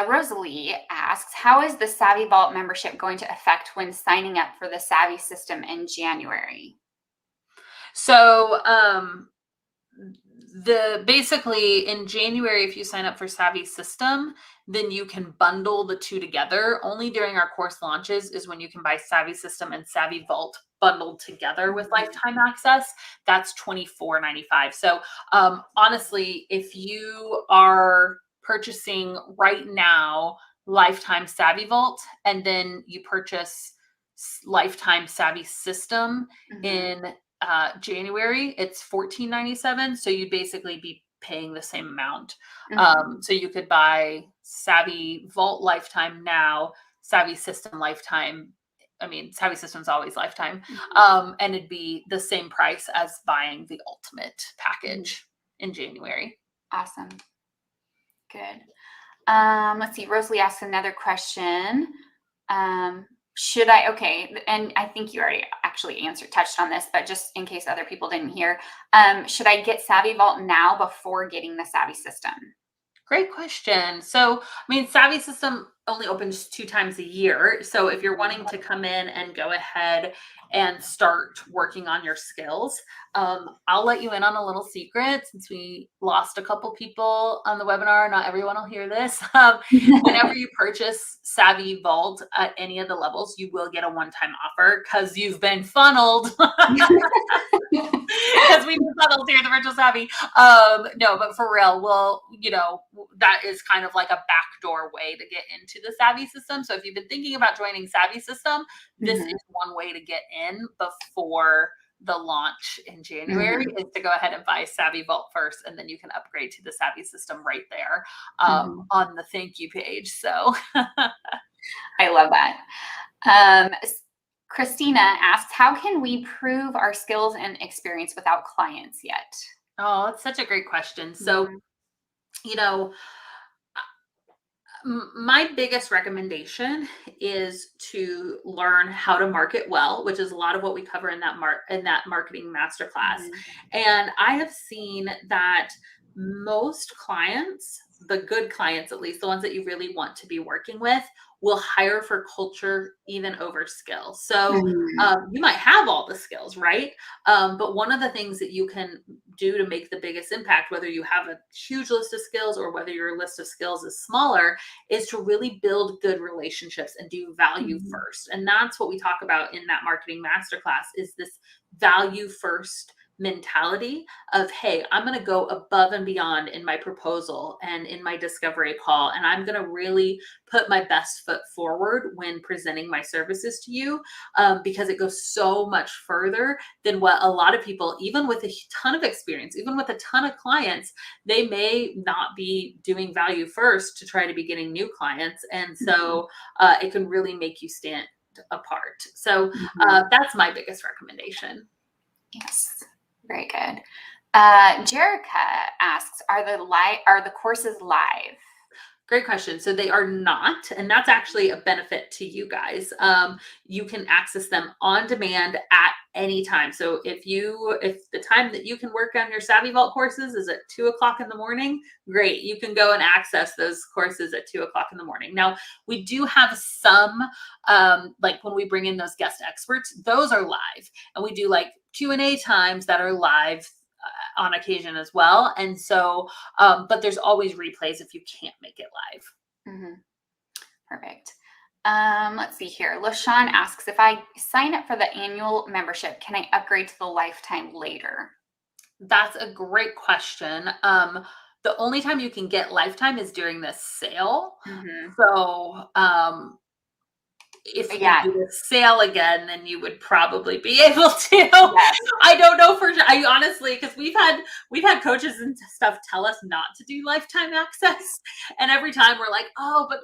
[SPEAKER 2] Rosalie asks, how is the Savvy Vault membership going to affect when signing up for the Savvy system in January?
[SPEAKER 1] So the basically in January, if you sign up for Savvy System, then you can bundle the two together. Only during our course launches is when you can buy Savvy System and Savvy Vault bundled together with
[SPEAKER 2] Mhm.
[SPEAKER 1] lifetime access. That's $24.95. So honestly, if you are purchasing right now lifetime Savvy Vault and then you purchase lifetime Savvy System
[SPEAKER 2] Mhm.
[SPEAKER 1] in January, it's $14.97. So you'd basically be paying the same amount.
[SPEAKER 2] Mhm.
[SPEAKER 1] So you could buy Savvy Vault Lifetime now, Savvy System Lifetime. I mean, Savvy System's always lifetime.
[SPEAKER 2] Mhm.
[SPEAKER 1] And it'd be the same price as buying the ultimate
[SPEAKER 2] Mhm.
[SPEAKER 1] package in January.
[SPEAKER 2] Awesome. Good. Let's see. Rosalie asks another question. Should I, okay, and I think you already actually touched on this, but just in case other people didn't hear, should I get Savvy Vault now before getting the Savvy system?
[SPEAKER 1] Great question. So, I mean, Savvy System only opens 2 times a year. So, if you're wanting to come in and go ahead and start working on your skills, I'll let you in on a little secret since we lost a couple people on the webinar. Not everyone will hear this. Whenever you purchase Savvy Vault at any of the levels, you will get a one-time offer because you've been funneled. Because we do funnels here at the Virtual Savvy. No, but for real, that is kind of like a backdoor way to get into the Savvy system. So if you've been thinking about joining Savvy system, this
[SPEAKER 2] Mhm.
[SPEAKER 1] is one way to get in before the launch in January
[SPEAKER 2] Mhm.
[SPEAKER 1] is to go ahead and buy Savvy Vault first, and then you can upgrade to the Savvy system right there
[SPEAKER 2] Mhm.
[SPEAKER 1] on the thank you page. So
[SPEAKER 2] I love that. Christina asks, how can we prove our skills and experience without clients yet?
[SPEAKER 1] oh, it's such a great question. So,
[SPEAKER 2] Mhm.
[SPEAKER 1] you know, my biggest recommendation is to learn how to market well, which is a lot of what we cover in that marketing masterclass.
[SPEAKER 2] Mhm.
[SPEAKER 1] And I have seen that most clients, the good clients at least, the ones that you really want to be working with, will hire for culture even over skill. So
[SPEAKER 2] Mhm.
[SPEAKER 1] you might have all the skills, right? But one of the things that you can do to make the biggest impact, whether you have a huge list of skills or whether your list of skills is smaller, is to really build good relationships and do value
[SPEAKER 2] Mhm.
[SPEAKER 1] first. And that's what we talk about in that marketing masterclass is this value first mentality of, hey, I'm going to go above and beyond in my proposal and in my discovery call, and I'm going to really put my best foot forward when presenting my services to you, because it goes so much further than what a lot of people, even with a ton of experience, even with a ton of clients, they may not be doing value first to try to be getting new clients. And
[SPEAKER 2] Mhm.
[SPEAKER 1] so it can really make you stand apart. So
[SPEAKER 2] Mhm.
[SPEAKER 1] that's my biggest recommendation.
[SPEAKER 2] Yes, very good. Jerica asks, are the courses live?
[SPEAKER 1] Great question. So they are not, and that's actually a benefit to you guys. You can access them on demand at any time. So if the time that you can work on your Savvy Vault courses is at 2 o'clock in the morning, great. You can go and access those courses at 2 o'clock in the morning. Now we do have some, like when we bring in those guest experts, those are live, and we do like Q&A times that are live on occasion as well. And so but there's always replays if you can't make it live.
[SPEAKER 2] Mhm. Perfect. Let's see here. LaShawn asks, if I sign up for the annual membership, can I upgrade to the lifetime later?
[SPEAKER 1] That's a great question. The only time you can get lifetime is during this sale.
[SPEAKER 2] Mm-hmm.
[SPEAKER 1] So, if we
[SPEAKER 2] Yeah.
[SPEAKER 1] do a sale again, then you would probably be able to.
[SPEAKER 2] Yes.
[SPEAKER 1] I don't know for sure. I honestly, because we've had coaches and stuff tell us not to do lifetime access, and every time we're like, oh, but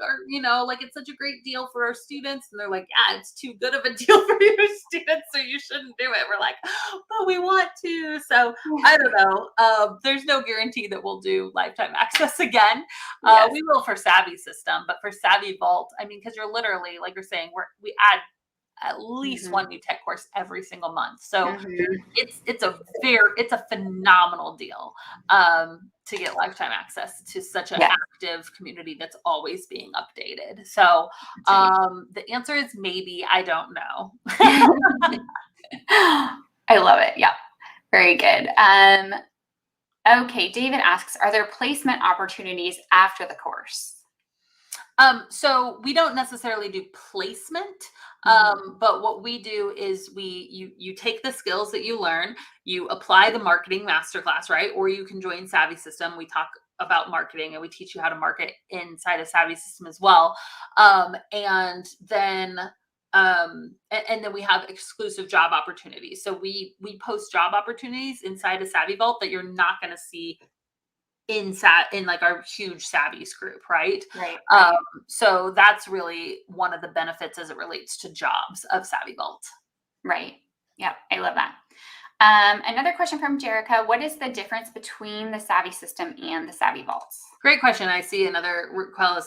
[SPEAKER 1] like it's such a great deal for our students, and they're like, yeah, it's too good of a deal for your students, so you shouldn't do it. We're like, but we want to. So I don't know. There's no guarantee that we'll do lifetime access again.
[SPEAKER 2] Yes.
[SPEAKER 1] We will for Savvy System, but for SavvyVault, I mean, because you're literally, like you're saying, we add at least one new tech course every single month. So it's a phenomenal deal to get lifetime access to such an active community that's always being updated. So the answer is maybe. I don't know.
[SPEAKER 2] I love it. Yeah, very good. Okay, David asks, are there placement opportunities after the course?
[SPEAKER 1] So we don't necessarily do placement, but what we do is you take the skills that you learn, you apply the marketing masterclass, right? Or you can join Savvy System. We talk about marketing and we teach you how to market inside a Savvy System as well. And then we have exclusive job opportunities. So we post job opportunities inside a SavvyVault that you're not going to see in like our huge Savvy's group, right?
[SPEAKER 2] Right.
[SPEAKER 1] So that's really one of the benefits as it relates to jobs of SavvyVault.
[SPEAKER 2] Right. Yeah, I love that. Another question from Jerica: what is the difference between the Savvy System and the SavvyVaults?
[SPEAKER 1] Great question. I see another Raquel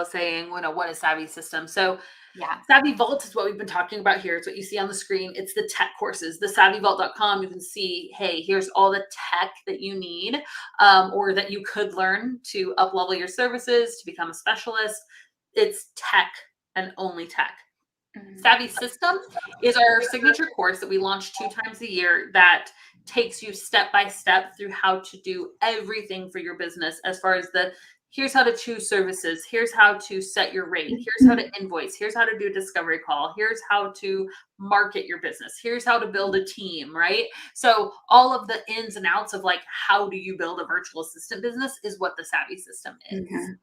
[SPEAKER 1] is saying, what is Savvy System? So
[SPEAKER 2] yeah,
[SPEAKER 1] SavvyVault is what we've been talking about here. It's what you see on the screen. It's the tech courses. The SavvyVault.com, you can see, hey, here's all the tech that you need or that you could learn to up-level your services, to become a specialist. It's tech and only tech. Savvy System is our signature course that we launch 2 times a year that takes you step by step through how to do everything for your business, as far as here's how to choose services, here's how to set your rate, here's how to invoice, here's how to do a discovery call, here's how to market your business, here's how to build a team, right? So all of the ins and outs of like, how do you build a virtual assistant business is what the Savvy System is.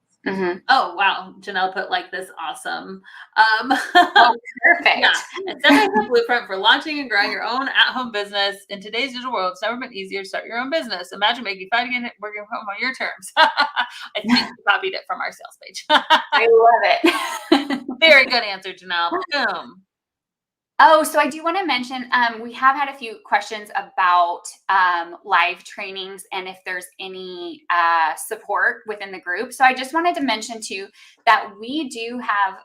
[SPEAKER 1] Oh, wow. Janelle put like this awesome.
[SPEAKER 2] Perfect.
[SPEAKER 1] Yeah. It's definitely a blueprint for launching and growing your own at-home business. In today's digital world, it's never been easier to start your own business. Imagine making fun again, working from home on your terms. I think you copied it from our sales page.
[SPEAKER 2] I love it.
[SPEAKER 1] Very good answer, Janelle. Boom.
[SPEAKER 2] Oh, so I do want to mention, we have had a few questions about live trainings and if there's any support within the group. So I just wanted to mention too that we do have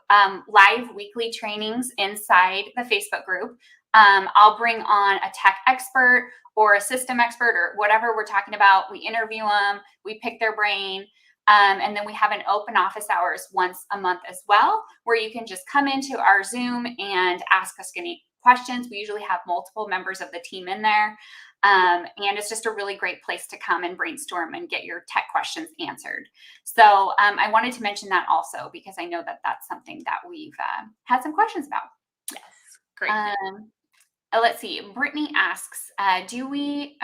[SPEAKER 2] live weekly trainings inside the Facebook group. I'll bring on a tech expert or a system expert or whatever we're talking about. We interview them, we pick their brain. And then we have an open office hours once a month as well, where you can just come into our Zoom and ask us any questions. We usually have multiple members of the team in there. And it's just a really great place to come and brainstorm and get your tech questions answered. So I wanted to mention that also, because I know that that's something that we've had some questions about.
[SPEAKER 1] Yes, great.
[SPEAKER 2] Let's see. Brittany asks, do we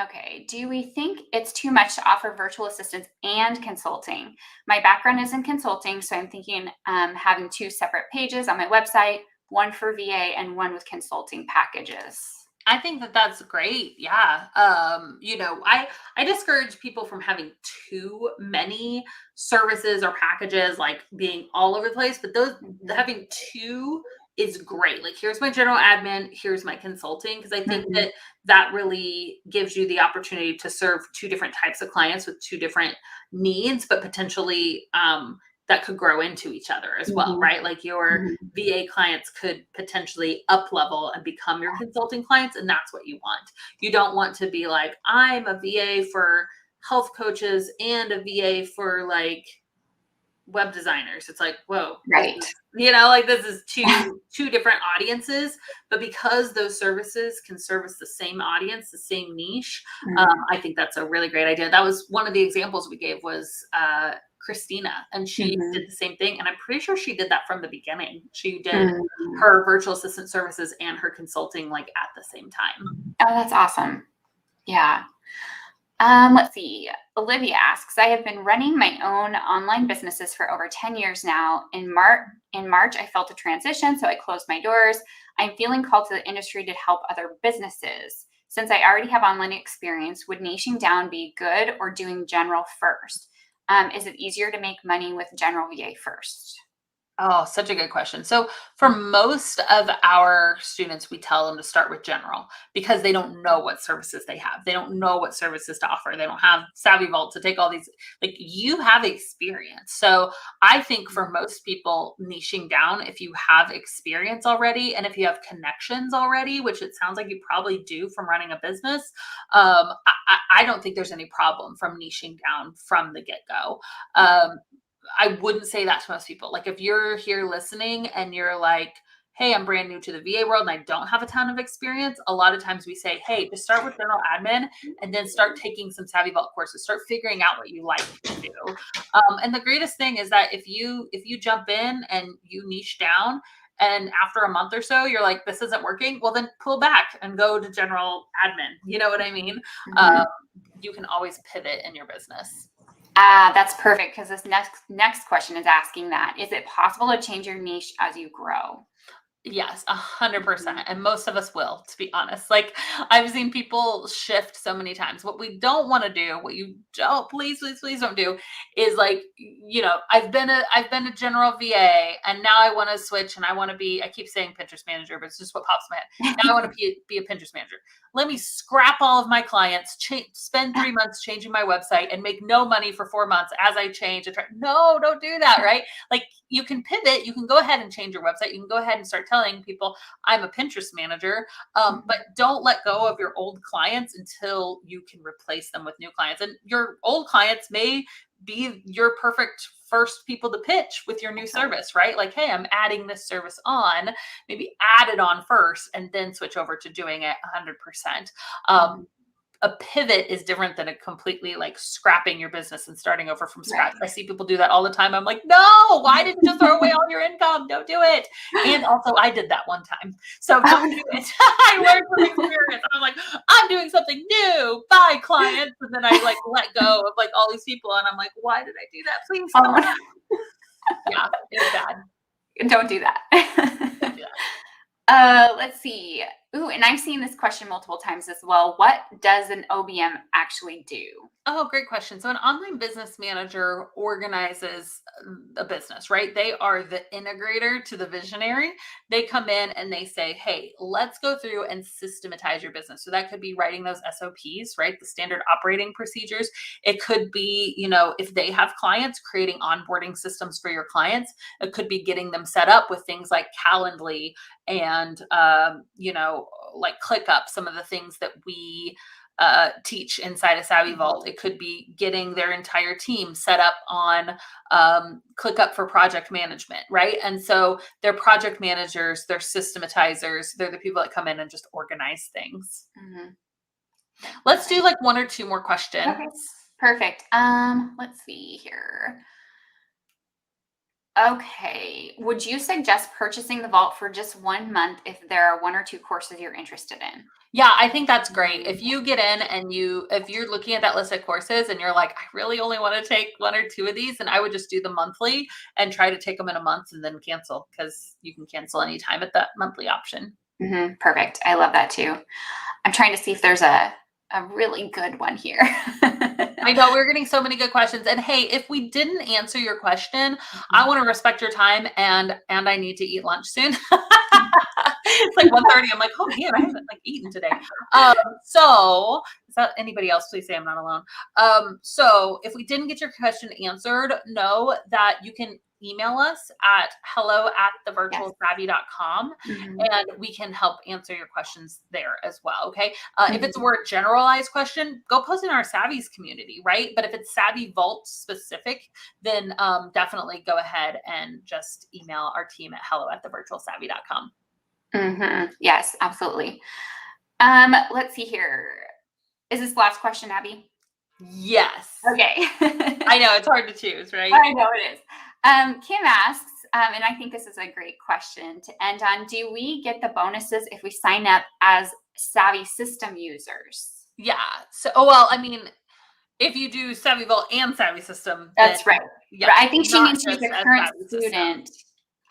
[SPEAKER 2] think it's too much to offer virtual assistants and consulting? My background is in consulting, so I'm thinking having 2 separate pages on my website, one for VA and one with consulting packages.
[SPEAKER 1] I think that that's great. Yeah. I discourage people from having too many services or packages, like being all over the place, but having 2 is great. Like, here's my general admin, here's my consulting, because I think that really gives you the opportunity to serve 2 different types of clients with 2 different needs, but potentially that could grow into each other as well, right? Like your VA clients could potentially up level and become your consulting clients, and that's what you want. You don't want to be like, I'm a VA for health coaches and a VA for like web designers. It's like, whoa,
[SPEAKER 2] right?
[SPEAKER 1] This is two different audiences, but because those services can service the same audience, the same niche, I think that's a really great idea. That was one of the examples we gave was Christina, and she
[SPEAKER 2] Mhm.
[SPEAKER 1] did the same thing. And I'm pretty sure she did that from the beginning. She did
[SPEAKER 2] Mhm.
[SPEAKER 1] her virtual assistant services and her consulting like at the same time.
[SPEAKER 2] Oh, that's awesome. Yeah. Let's see. Olivia asks, I have been running my own online businesses for over 10 years now. In March, I felt a transition, so I closed my doors. I'm feeling called to the industry to help other businesses. Since I already have online experience, would niching down be good or doing general first? Is it easier to make money with general VA first?
[SPEAKER 1] Oh, such a good question. So for most of our students, we tell them to start with general because they don't know what services they have. They don't know what services to offer. They don't have SavvyVault to take all these, like you have experience. So I think for most people niching down, if you have experience already, and if you have connections already, which it sounds like you probably do from running a business, I don't think there's any problem from niching down from the get-go. I wouldn't say that to most people. Like if you're here listening and you're like, hey, I'm brand new to the VA world and I don't have a ton of experience, a lot of times we say, hey, just start with general admin and then start taking some SavvyVault courses, start figuring out what you like to do. And the greatest thing is that if you jump in and you niche down and after a month or so, you're like, this isn't working, well, then pull back and go to general admin. You know what I mean?
[SPEAKER 2] Mhm.
[SPEAKER 1] You can always pivot in your business.
[SPEAKER 2] That's perfect because this next question is asking that. Is it possible to change your niche as you grow?
[SPEAKER 1] Yes, 100%.
[SPEAKER 2] Mhm.
[SPEAKER 1] And most of us will, to be honest. Like I've seen people shift so many times. What we don't want to do, what you don't, please don't do is like, I've been a general VA and now I want to switch and I want to be, I keep saying Pinterest manager, but it's just what pops in my head. Now I want to be a Pinterest manager. Let me scrap all of my clients, spend 3 months changing my website and make no money for 4 months as I change. No, don't do that. Right. Like you can pivot, you can go ahead and change your website. You can go ahead and start telling people I'm a Pinterest manager, but don't let go of your old clients until you can replace them with new clients. And your old clients may be your perfect first people to pitch with your new service, right? Like, hey, I'm adding this service on, maybe add it on first and then switch over to doing it 100%. A pivot is different than a completely like scrapping your business and starting over from scratch.
[SPEAKER 2] Right.
[SPEAKER 1] I see people do that all the time. I'm like, no, why didn't you just throw away all your income? Don't do it. And also I did that one time. So don't do it. I learned from experience. I was like, I'm doing something new. Bye, clients. And then I like let go of like all these people. And I'm like, why did I do that? Please
[SPEAKER 2] Oh,
[SPEAKER 1] don't.
[SPEAKER 2] no.
[SPEAKER 1] Yeah, it was bad.
[SPEAKER 2] Don't do that.
[SPEAKER 1] Don't do that.
[SPEAKER 2] Let's see. Ooh, and I've seen this question multiple times as well. What does an OBM actually do?
[SPEAKER 1] Oh, great question. So, an online business manager organizes a business, right? They are the integrator to the visionary. They come in and they say, hey, let's go through and systematize your business. So, that could be writing those SOPs, right? The standard operating procedures. It could be, if they have clients, creating onboarding systems for your clients. It could be getting them set up with things like Calendly and, like ClickUp, some of the things that we teach inside of SavvyVault. It could be getting their entire team set up on ClickUp for project management, right? And so they're project managers, they're systematizers, they're the people that come in and just organize things.
[SPEAKER 2] Mhm.
[SPEAKER 1] Let's do like one or two more questions.
[SPEAKER 2] Okay. Perfect. Let's see here. Okay. Would you suggest purchasing the vault for just 1 month if there are one or two courses you're interested in?
[SPEAKER 1] Yeah, I think that's great. If you get in and if you're looking at that list of courses and you're like, I really only want to take one or two of these, then I would just do the monthly and try to take them in a month and then cancel because you can cancel anytime at that monthly option.
[SPEAKER 2] Perfect. I love that too. I'm trying to see if there's a really good one here.
[SPEAKER 1] I know we're getting so many good questions. And hey, if we didn't answer your question, I want to respect your time and I need to eat lunch soon. It's like 1:30. I'm like, oh man, I haven't like eaten today. So is that anybody else? Please say I'm not alone. So if we didn't get your question answered, know that you can email us at hello@thevirtualsavvy.com and we can help answer your questions there as well. Okay. If it's a more generalized question, go post in our Savvy's community, right? But if it's SavvyVault specific, then definitely go ahead and just email our team at hello@thevirtualsavvy.com.
[SPEAKER 2] Yes, absolutely. Let's see here. Is this the last question, Abby?
[SPEAKER 1] Yes.
[SPEAKER 2] Okay.
[SPEAKER 1] I know it's hard to choose, right?
[SPEAKER 2] I know it is. Kim asks, and I think this is a great question to end on, do we get the bonuses if we sign up as Savvy system users?
[SPEAKER 1] Yeah. So, well, I mean, if you do SavvyVault and Savvy System, then
[SPEAKER 2] That's right.
[SPEAKER 1] yeah,
[SPEAKER 2] But I think she
[SPEAKER 1] not
[SPEAKER 2] means she's
[SPEAKER 1] just
[SPEAKER 2] a
[SPEAKER 1] as
[SPEAKER 2] current
[SPEAKER 1] Savvy System.
[SPEAKER 2] student.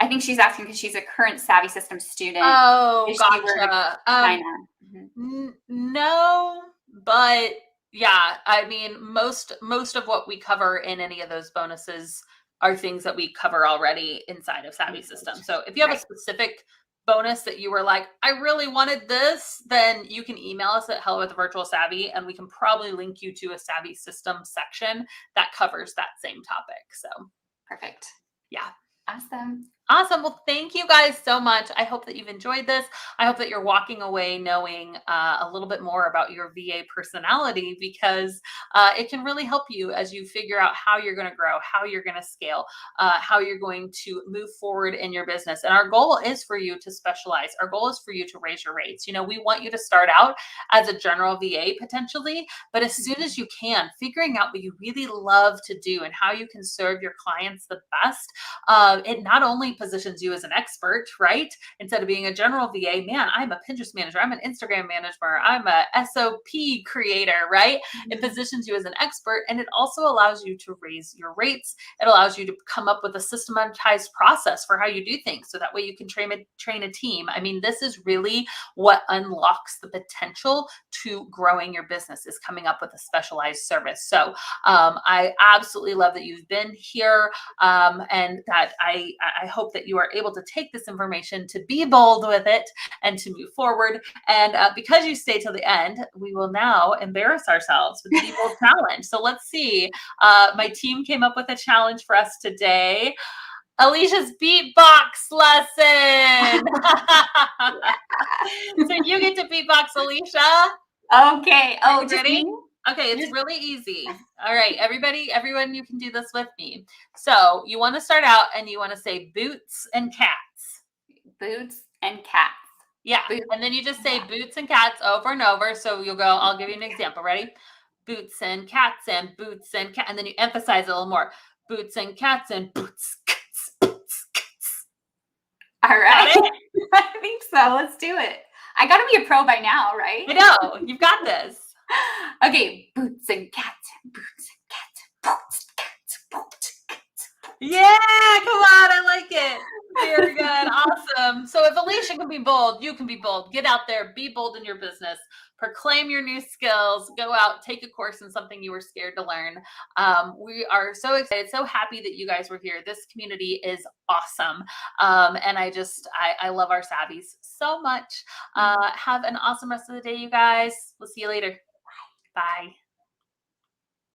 [SPEAKER 2] I think she's asking because she's a current Savvy System student.
[SPEAKER 1] Oh,
[SPEAKER 2] If she were to
[SPEAKER 1] gotcha.
[SPEAKER 2] sign up.
[SPEAKER 1] No, but yeah, I mean, most of what we cover in any of those bonuses are things that we cover already inside of Savvy System. So if you have a
[SPEAKER 2] Right.
[SPEAKER 1] specific bonus that you were like, I really wanted this, then you can email us at hello@virtualsavvy, and we can probably link you to a Savvy System section that covers that same topic. So
[SPEAKER 2] Perfect.
[SPEAKER 1] yeah.
[SPEAKER 2] Awesome.
[SPEAKER 1] Awesome. Well, thank you guys so much. I hope that you've enjoyed this. I hope that you're walking away knowing a little bit more about your VA personality, because it can really help you as you figure out how you're going to grow, how you're going to scale, how you're going to move forward in your business. And our goal is for you to specialize. Our goal is for you to raise your rates. You know, we want you to start out as a general VA potentially, but as soon as you can, figuring out what you really love to do and how you can serve your clients the best, it not only positions you as an expert, right? Instead of being a general VA, man, I'm a Pinterest manager, I'm an Instagram manager, I'm a SOP creator, right? It positions you as an expert, and it also allows you to raise your rates. It allows you to come up with a systematized process for how you do things, so that way you can train a team. I mean, this is really what unlocks the potential to growing your business, is coming up with a specialized service. So I absolutely love that you've been here, and that I hope that you are able to take this information, to be bold with it, and to move forward. And because you stay till the end, we will now embarrass ourselves with the Be Bold Challenge. So let's see. My team came up with a challenge for us today. Alicia's beatbox lesson. So you get to beatbox, Alicia.
[SPEAKER 2] Okay. Oh, just
[SPEAKER 1] Ready?
[SPEAKER 2] me?
[SPEAKER 1] Okay, it's really easy. All right, everyone, you can do this with me. So you want to start out and you want to say boots and cats.
[SPEAKER 2] Boots and cats.
[SPEAKER 1] Yeah,
[SPEAKER 2] Boots.
[SPEAKER 1] and then you just say boots and cats over and over. So you'll go, I'll give you an example. Ready? Boots and cats and boots and cat. And then you emphasize it a little more. Boots and cats and boots, cats, boots, cats.
[SPEAKER 2] All right.
[SPEAKER 1] Got it?
[SPEAKER 2] I think so. Let's do it. I got to be a pro by now, right?
[SPEAKER 1] I know. You've got this.
[SPEAKER 2] Okay. Boots and cats. Boots and cats. Boots and cats. Boots and cats.
[SPEAKER 1] Yeah, come on. I like it. Very good. Awesome. So if Alicia can be bold, you can be bold. Get out there, be bold in your business, proclaim your new skills, go out, take a course in something you were scared to learn. We are so excited, so happy that you guys were here. This community is awesome. And I love our Savvies so much. Have an awesome rest of the day, you guys. We'll see you later. Bye.